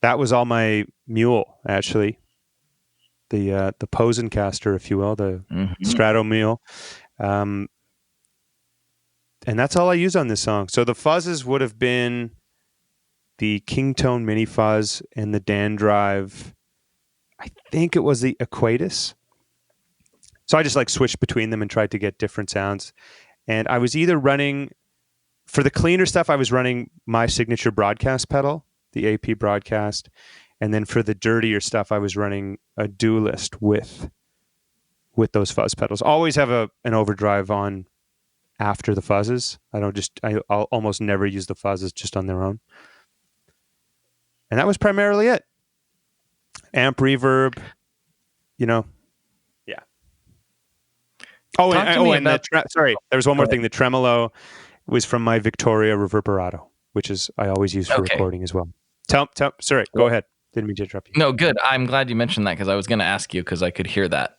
that was all my mule, actually. The Posen caster, if you will, the Strato mule. And that's all I use on this song. So the fuzzes would have been the Kingtone Mini Fuzz and the Dan Drive. I think it was the Equatus. So I just switched between them and tried to get different sounds. And I was either running, for the cleaner stuff, I was running my signature broadcast pedal, the AP broadcast. And then for the dirtier stuff, I was running a Duelist with those fuzz pedals. Always have an overdrive on after the fuzzes. I'll almost never use the fuzzes just on their own. And that was primarily it. Amp reverb, yeah. Sorry, there was one more thing. The tremolo was from my Victoria Reverberato, which is I always use for recording as well. Sorry, go ahead. Didn't mean to interrupt you. No, good. I'm glad you mentioned that because I was going to ask you because I could hear that.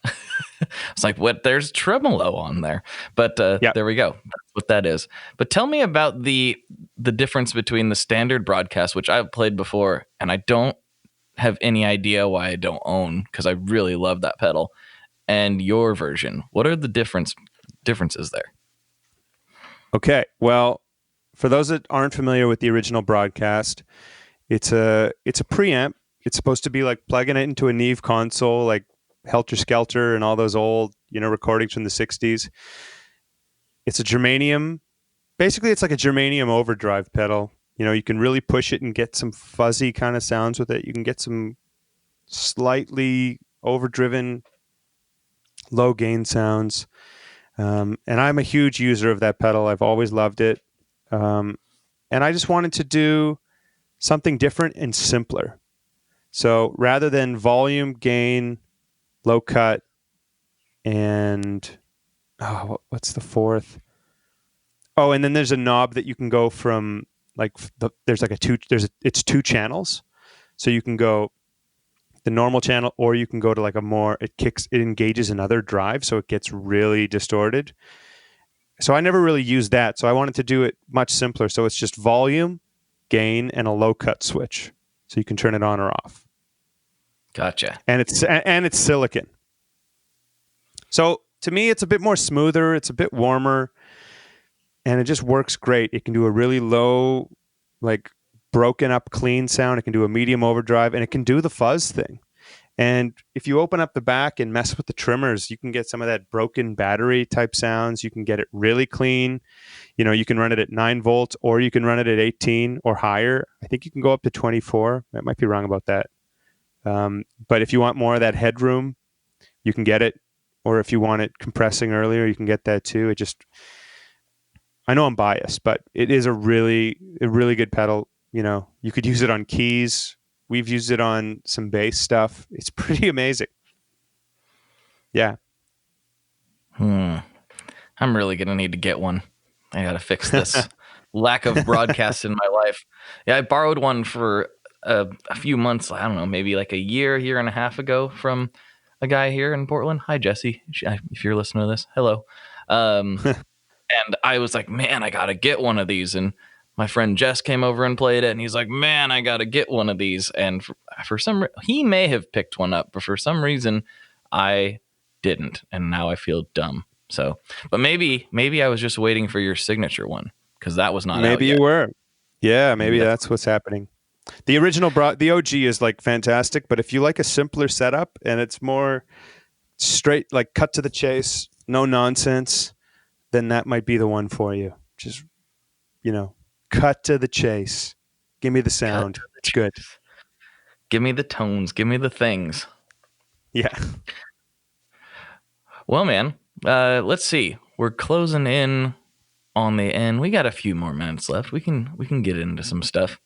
It's like, what? There's tremolo on there. But There we go. That's what that is. But tell me about the difference between the standard broadcast, which I've played before, and I don't have any idea why I don't own because I really love that pedal, and your version. What are the differences there? Okay. Well, for those that aren't familiar with the original broadcast, it's a preamp. It's supposed to be like plugging it into a Neve console, like Helter Skelter and all those old, recordings from the 60s. It's a germanium. Basically, it's like a germanium overdrive pedal. You can really push it and get some fuzzy kind of sounds with it. You can get some slightly overdriven, low gain sounds. And I'm a huge user of that pedal. I've always loved it. And I just wanted to do something different and simpler. So rather than volume, gain, low cut, and what's the fourth? Oh, and then there's a knob that you can go from it's 2 channels. So you can go the normal channel, or you can go to it engages another drive, so it gets really distorted. So I never really used that. So I wanted to do it much simpler. So it's just volume, gain, and a low cut switch. So you can turn it on or off. Gotcha. And it's silicon. So to me, it's a bit more smoother. It's a bit warmer, and it just works great. It can do a really low, broken up clean sound. It can do a medium overdrive, and it can do the fuzz thing. And if you open up the back and mess with the trimmers, you can get some of that broken battery type sounds. You can get it really clean. You can run it at 9 volts, or you can run it at 18 or higher. I think you can go up to 24. I might be wrong about that. But if you want more of that headroom, you can get it. Or if you want it compressing earlier, you can get that too. I know I'm biased, but it is a really good pedal. You could use it on keys. We've used it on some bass stuff. It's pretty amazing. Yeah. I'm really going to need to get one. I got to fix this lack of broadcast in my life. Yeah, I borrowed one for a few months. I don't know, maybe like a year and a half ago from a guy here in Portland. Hi, Jesse. If you're listening to this, hello. And I was like, man, I got to get one of these. And my friend Jess came over and played it, and he's like, man, I got to get one of these. And for some he may have picked one up, but for some reason I didn't. And now I feel dumb. So, but maybe I was just waiting for your signature one because that was not maybe out yet. You were. Yeah, maybe that's what's happening. The original the OG is fantastic, but if you like a simpler setup and it's more straight, cut to the chase, no nonsense, then that might be the one for you. Just, cut to the chase. Give me the sound. It's good. Give me the tones. Give me the things. Yeah. Well, man, let's see. We're closing in on the end. We got a few more minutes left. We can get into some stuff.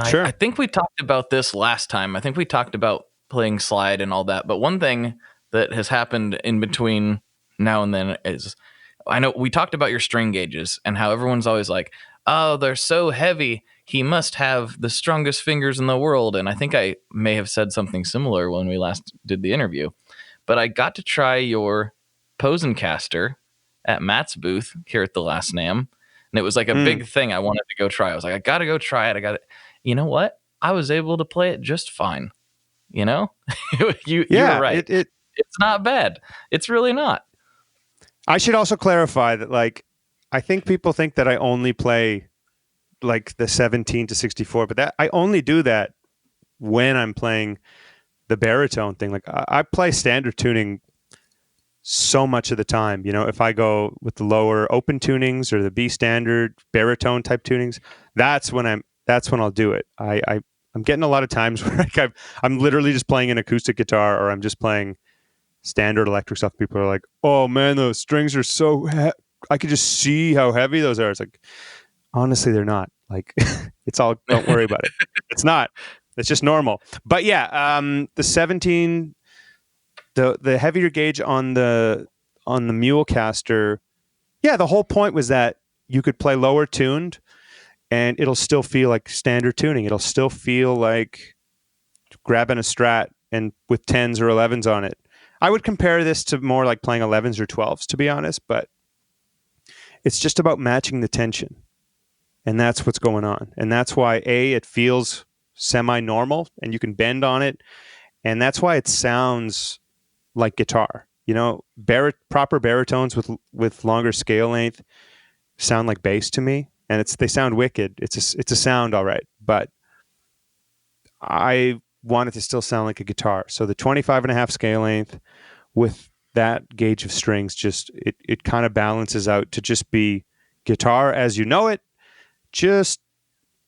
Sure. I think we talked about this last time. I think we talked about playing slide and all that. But one thing that has happened in between now and then is I know we talked about your string gauges and how everyone's always like, oh, they're so heavy. He must have the strongest fingers in the world. And I think I may have said something similar when we last did the interview. But I got to try your Posen caster at Matt's booth here at the Last NAMM. And it was like a big thing I wanted to go try. I was like, I got to go try it. I got it. You know what? I was able to play it just fine. You know, you were right. It's not bad. It's really not. I should also clarify that, like, I think people think that I only play like the 17 to 64, but that I only do that when I'm playing the baritone thing. Like, I play standard tuning so much of the time. You know, if I go with the lower open tunings or the B standard baritone type tunings, that's when I'll do it. I'm getting a lot of times where like I'm literally just playing an acoustic guitar or I'm just playing standard electric stuff. People are like, "Oh man, those strings are so I could just see how heavy those are." It's like, honestly, they're not. Like, it's all. Don't worry about it. It's not. It's just normal. But yeah, the 17, the heavier gauge on the mule caster. Yeah, the whole point was that you could play lower tuned, and it'll still feel like standard tuning. It'll still feel like grabbing a Strat and with 10s or 11s on it. I would compare this to more like playing 11s or 12s, to be honest, but it's just about matching the tension. And that's what's going on. And that's why, it feels semi-normal and you can bend on it. And that's why it sounds like guitar. You know, proper baritones with longer scale length sound like bass to me. And they sound wicked. It's a sound, all right. But I want it to still sound like a guitar. So the 25.5 scale length with that gauge of strings, just it kind of balances out to just be guitar as you know it, just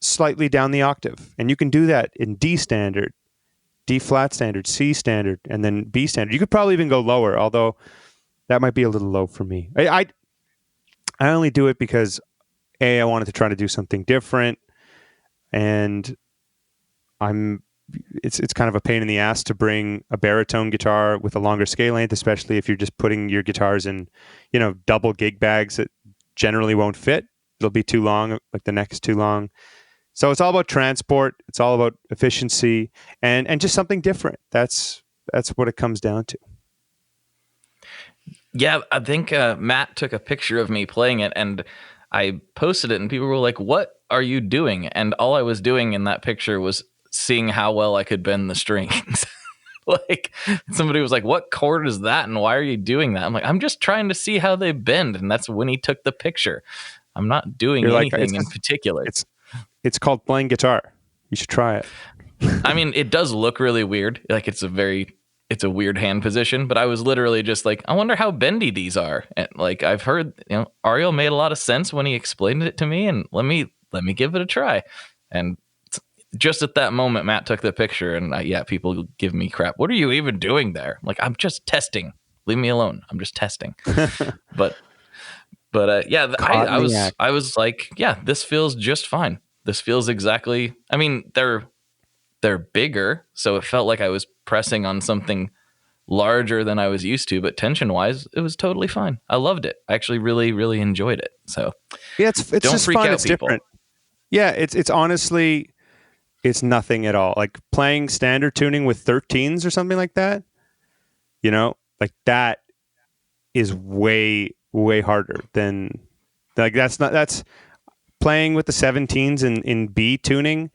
slightly down the octave. And you can do that in D standard, D flat standard, C standard, and then B standard. You could probably even go lower, although that might be a little low for me. I only do it because I wanted to try to do something different, and it's kind of a pain in the ass to bring a baritone guitar with a longer scale length, especially if you're just putting your guitars in, you know, double gig bags that generally won't fit. It'll be too long, like the neck is too long. So it's all about transport. It's all about efficiency and just something different. That's what it comes down to. Yeah, I think Matt took a picture of me playing it and I posted it and people were like, "What are you doing?" And all I was doing in that picture was seeing how well I could bend the strings. Like, somebody was like, "What chord is that? And why are you doing that?" I'm like, "I'm just trying to see how they bend." And that's when he took the picture. I'm not doing anything in particular. It's called playing guitar. You should try it. I mean, it does look really weird. Like, it's a weird hand position, but I was literally just like, I wonder how bendy these are. And like, I've heard, you know, Ariel made a lot of sense when he explained it to me, and let me give it a try. And just at that moment, Matt took the picture, and people give me crap. What are you even doing there? I'm like, I'm just testing. Leave me alone. I'm just testing. But I was like, yeah, this feels just fine. This feels exactly. I mean, they're bigger, so it felt like I was pressing on something larger than I was used to. But tension-wise, it was totally fine. I loved it. I actually really, really enjoyed it. So yeah, it's don't just freak fun. out, it's people. Different. Yeah, it's honestly, it's nothing at all. Like playing standard tuning with 13s or something like that. You know, like that is way harder than like that's playing with the 17s in B tuning.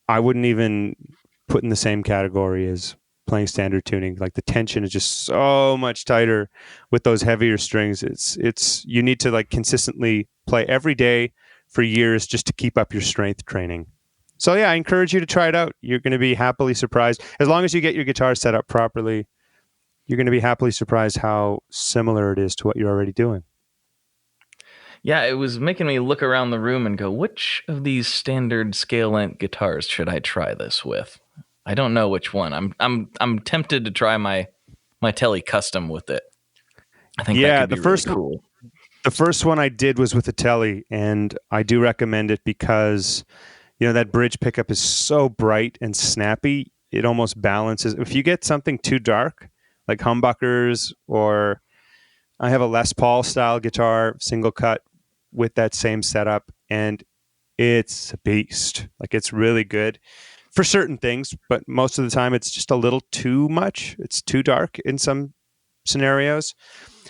I wouldn't even put in the same category as playing standard tuning. Like the tension is just so much tighter with those heavier strings. It's you need to like consistently play every day for years just to keep up your strength training. So yeah, I encourage you to try it out. You're going to be happily surprised. As long as you get your guitar set up properly, you're going to be happily surprised how similar it is to what you're already doing. Yeah, it was making me look around the room and go, which of these standard scale length guitars should I try this with? I don't know which one. I'm tempted to try my Tele Custom with it. I think that could be really cool. The first one I did was with the Tele, and I do recommend it because that bridge pickup is so bright and snappy, it almost balances. If you get something too dark, like humbuckers, or I have a Les Paul style guitar, single cut with that same setup, and it's a beast. Like, it's really good for certain things, but most of the time it's just a little too much. It's too dark in some scenarios.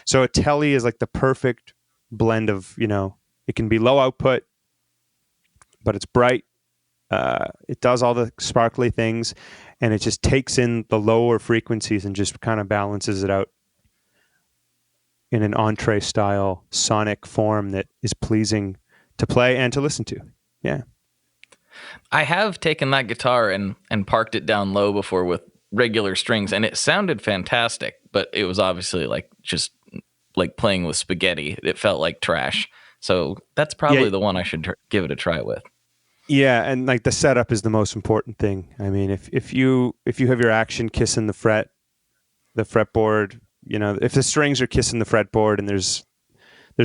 So a Tele is like the perfect blend of, it can be low output, but it's bright. It does all the sparkly things, and it just takes in the lower frequencies and just kind of balances it out in an entree style sonic form that is pleasing to play and to listen to. Yeah. I have taken that guitar and parked it down low before with regular strings, and it sounded fantastic, but it was obviously like just like playing with spaghetti. It felt like trash. So that's probably the one I should give it a try with. Yeah, and like the setup is the most important thing. I mean, if you have your action kissing the fretboard, if the strings are kissing the fretboard and there's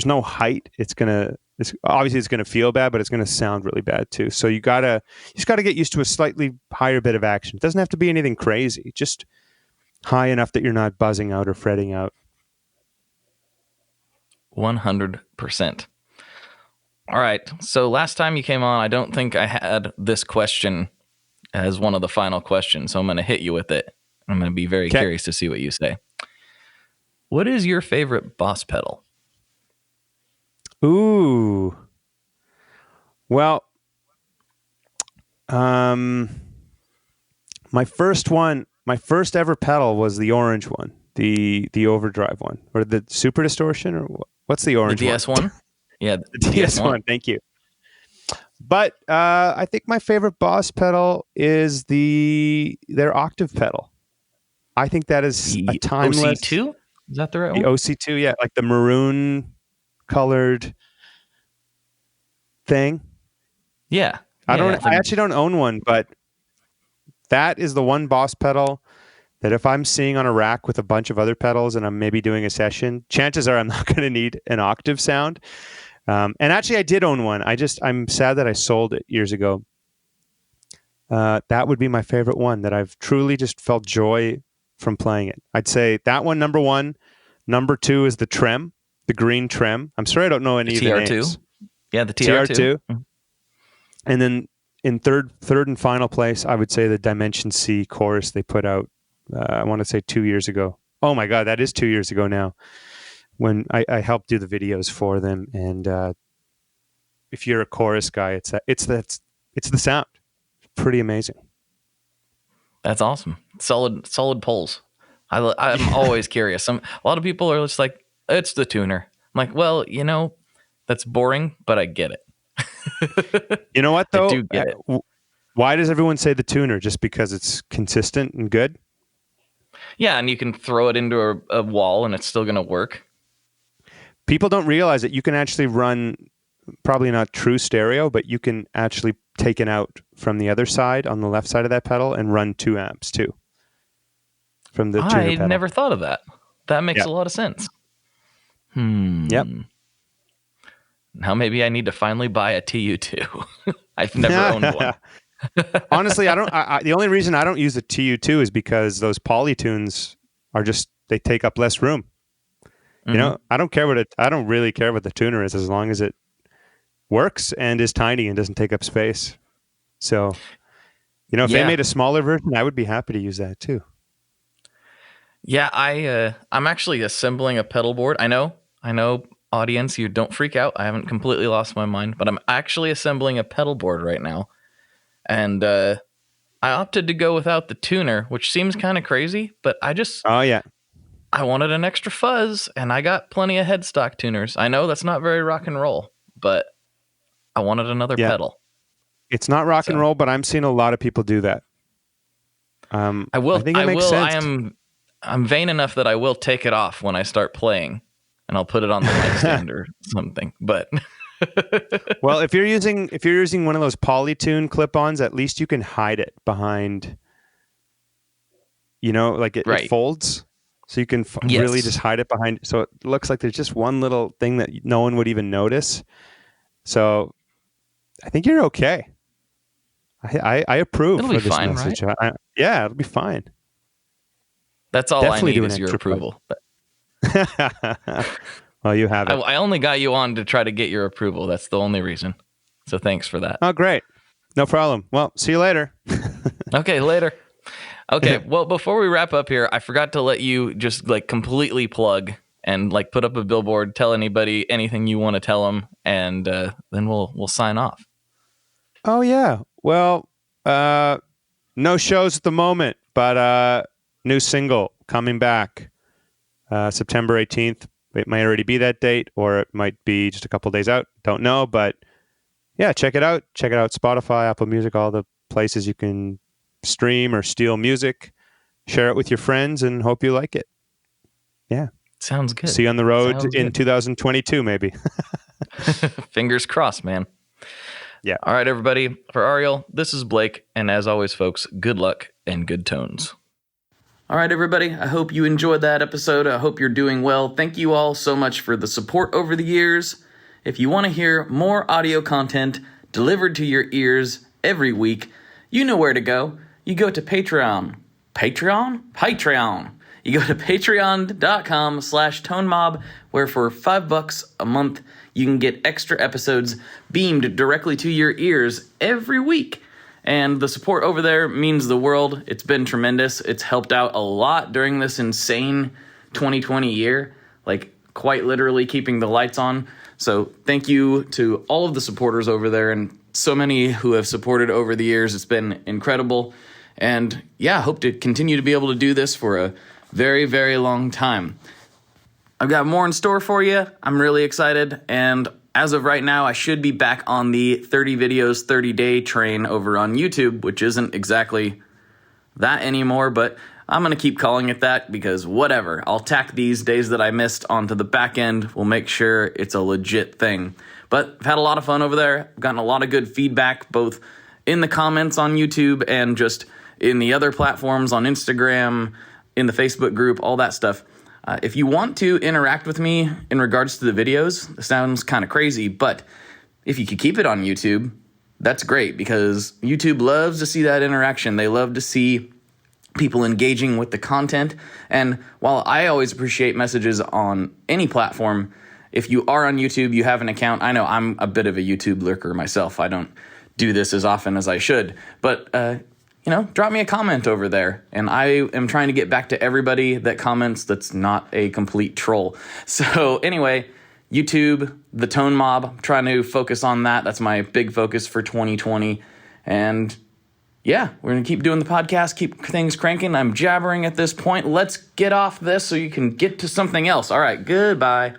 no height, it's obviously going to feel bad, but it's going to sound really bad too. So you just gotta get used to a slightly higher bit of action. It doesn't have to be anything crazy, just high enough that you're not buzzing out or fretting out. 100%. All right. So last time you came on, I don't think I had this question as one of the final questions. So I'm going to hit you with it. I'm going to be very curious to see what you say. What is your favorite Boss pedal? Ooh. Well, my first ever pedal was the orange one, the overdrive one, or the super distortion, or what's the orange one? The DS one? Yeah, the DS1. Thank you. But I think my favorite Boss pedal is their octave pedal. I think that is a timeless. OC2? Is that the right one? The OC2, yeah, like the maroon colored thing. Yeah. I actually don't own one, but that is the one Boss pedal that if I'm seeing on a rack with a bunch of other pedals and I'm maybe doing a session, chances are I'm not going to need an octave sound. And actually I did own one. I'm sad that I sold it years ago. That would be my favorite one that I've truly just felt joy from playing it. I'd say that one, number one. Number two is the Trem, the green Trem. I'm sorry I don't know any of the names. Yeah, the TR2. Mm-hmm. And then in third and final place, I would say the Dimension C chorus they put out, I want to say 2 years ago. Oh my God, that is 2 years ago now, when I helped do the videos for them. And if you're a chorus guy, it's the sound. Pretty amazing. That's awesome. Solid polls. I'm always curious. A lot of people are just like, it's the tuner. I'm like, well, that's boring, but I get it. You know what, though? I do get it. Why does everyone say the tuner? Just because it's consistent and good? Yeah, and you can throw it into a wall and it's still going to work. People don't realize that you can actually run, probably not true stereo, but you can actually take it out from the other side on the left side of that pedal and run 2 amps too. From the tuner pedal. I never thought of that. That makes a lot of sense. Yep. Now maybe I need to finally buy a TU2. I've never owned one. Honestly, the only reason I don't use the TU2 is because those polytunes are they take up less room. Mm-hmm. I don't really care what the tuner is as long as it works and is tiny and doesn't take up space. So, if they made a smaller version, I would be happy to use that too. Yeah, I'm actually assembling a pedal board. I know, audience, you don't freak out. I haven't completely lost my mind, but I'm actually assembling a pedal board right now. And I opted to go without the tuner, which seems kind of crazy, but I wanted an extra fuzz, and I got plenty of headstock tuners. I know that's not very rock and roll, but I wanted another pedal. It's not rock and roll, but I'm seeing a lot of people do that. I will. I think it makes sense. I'm vain enough that I will take it off when I start playing, and I'll put it on the nightstand or something. But well, if you're using one of those Polytune clip-ons, at least you can hide it behind. It folds, so you can really just hide it behind. So it looks like there's just one little thing that no one would even notice. So I think you're okay. I approve It'll for be this fine, message. Yeah, it'll be fine. That's all Definitely I need do an is your extra approval. Well, you have it. I only got you on to try to get your approval. That's the only reason. So thanks for that. Oh, great. No problem. Well, see you later. Okay, later. Okay, well, before we wrap up here, I forgot to let you just like completely plug and like put up a billboard, tell anybody anything you want to tell them, and then we'll sign off. Oh, yeah. Well, no shows at the moment, but new single coming back September 18th. It might already be that date, or it might be just a couple days out. Don't know, but yeah, check it out. Check it out. Spotify, Apple Music, all the places you can stream or steal music. Share it with your friends and hope you like it. Yeah. Sounds good. See you on the road Sounds in good. 2022, maybe. Fingers crossed, man. Yeah. All right, everybody. For Ariel, this is Blake. And as always, folks, good luck and good tones. All right, everybody. I hope you enjoyed that episode. I hope you're doing well. Thank you all so much for the support over the years. If you want to hear more audio content delivered to your ears every week, you know where to go. You go to Patreon. Patreon. You go to patreon.com/tonemob, where for $5 a month, you can get extra episodes beamed directly to your ears every week. And the support over there means the world. It's been tremendous. It's helped out a lot during this insane 2020 year, like quite literally keeping the lights on. So thank you to all of the supporters over there and so many who have supported over the years. It's been incredible. And yeah, I hope to continue to be able to do this for a very, very long time. I've got more in store for you. I'm really excited. And as of right now, I should be back on the 30 videos, 30-day train over on YouTube, which isn't exactly that anymore, but I'm going to keep calling it that because whatever. I'll tack these days that I missed onto the back end. We'll make sure it's a legit thing. But I've had a lot of fun over there. I've gotten a lot of good feedback, both in the comments on YouTube and just in the other platforms on Instagram, in the Facebook group, all that stuff. If you want to interact with me in regards to the videos, it sounds kind of crazy, but if you could keep it on YouTube, that's great because YouTube loves to see that interaction. They love to see people engaging with the content. And while I always appreciate messages on any platform, if you are on YouTube, you have an account. I know I'm a bit of a YouTube lurker myself. I don't do this as often as I should, but drop me a comment over there. And I am trying to get back to everybody that comments that's not a complete troll. So anyway, YouTube, the Tone Mob, I'm trying to focus on that. That's my big focus for 2020. And yeah, we're going to keep doing the podcast, keep things cranking. I'm jabbering at this point. Let's get off this so you can get to something else. All right, goodbye.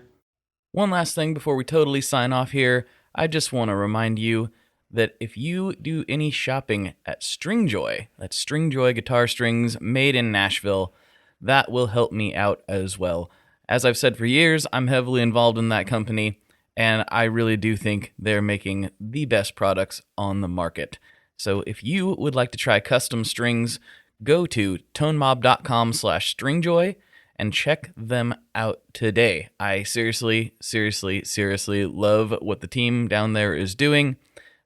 One last thing before we totally sign off here. I just want to remind you that if you do any shopping at Stringjoy, that's Stringjoy guitar strings made in Nashville, that will help me out as well. As I've said for years, I'm heavily involved in that company, and I really do think they're making the best products on the market. So if you would like to try custom strings, go to tonemob.com/stringjoy and check them out today. I seriously love what the team down there is doing.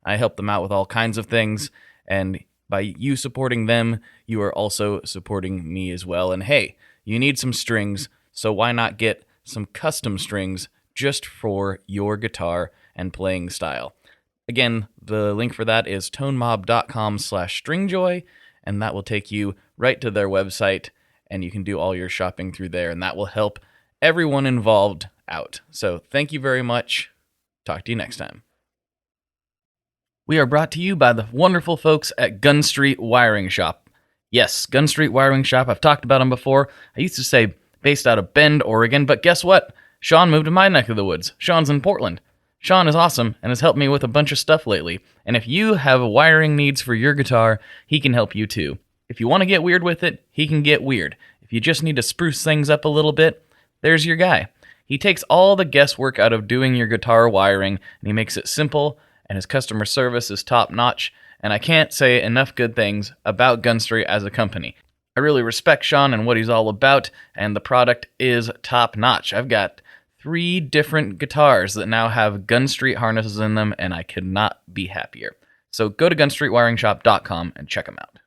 I help them out with all kinds of things, and by you supporting them, you are also supporting me as well. And hey, you need some strings, so why not get some custom strings just for your guitar and playing style? Again, the link for that is tonemob.com/stringjoy, and that will take you right to their website, and you can do all your shopping through there, and that will help everyone involved out. So thank you very much. Talk to you next time. We are brought to you by the wonderful folks at Gun Street Wiring Shop. Yes, Gun Street Wiring Shop. I've talked about them before. I used to say based out of Bend, Oregon, but guess what? Sean moved to my neck of the woods. Sean's in Portland. Sean is awesome and has helped me with a bunch of stuff lately. And if you have wiring needs for your guitar, he can help you too. If you want to get weird with it, he can get weird. If you just need to spruce things up a little bit, there's your guy. He takes all the guesswork out of doing your guitar wiring, and he makes it simple, and his customer service is top-notch, and I can't say enough good things about Gun Street as a company. I really respect Sean and what he's all about, and the product is top-notch. I've got 3 different guitars that now have Gun Street harnesses in them, and I could not be happier. So go to gunstreetwiringshop.com and check them out.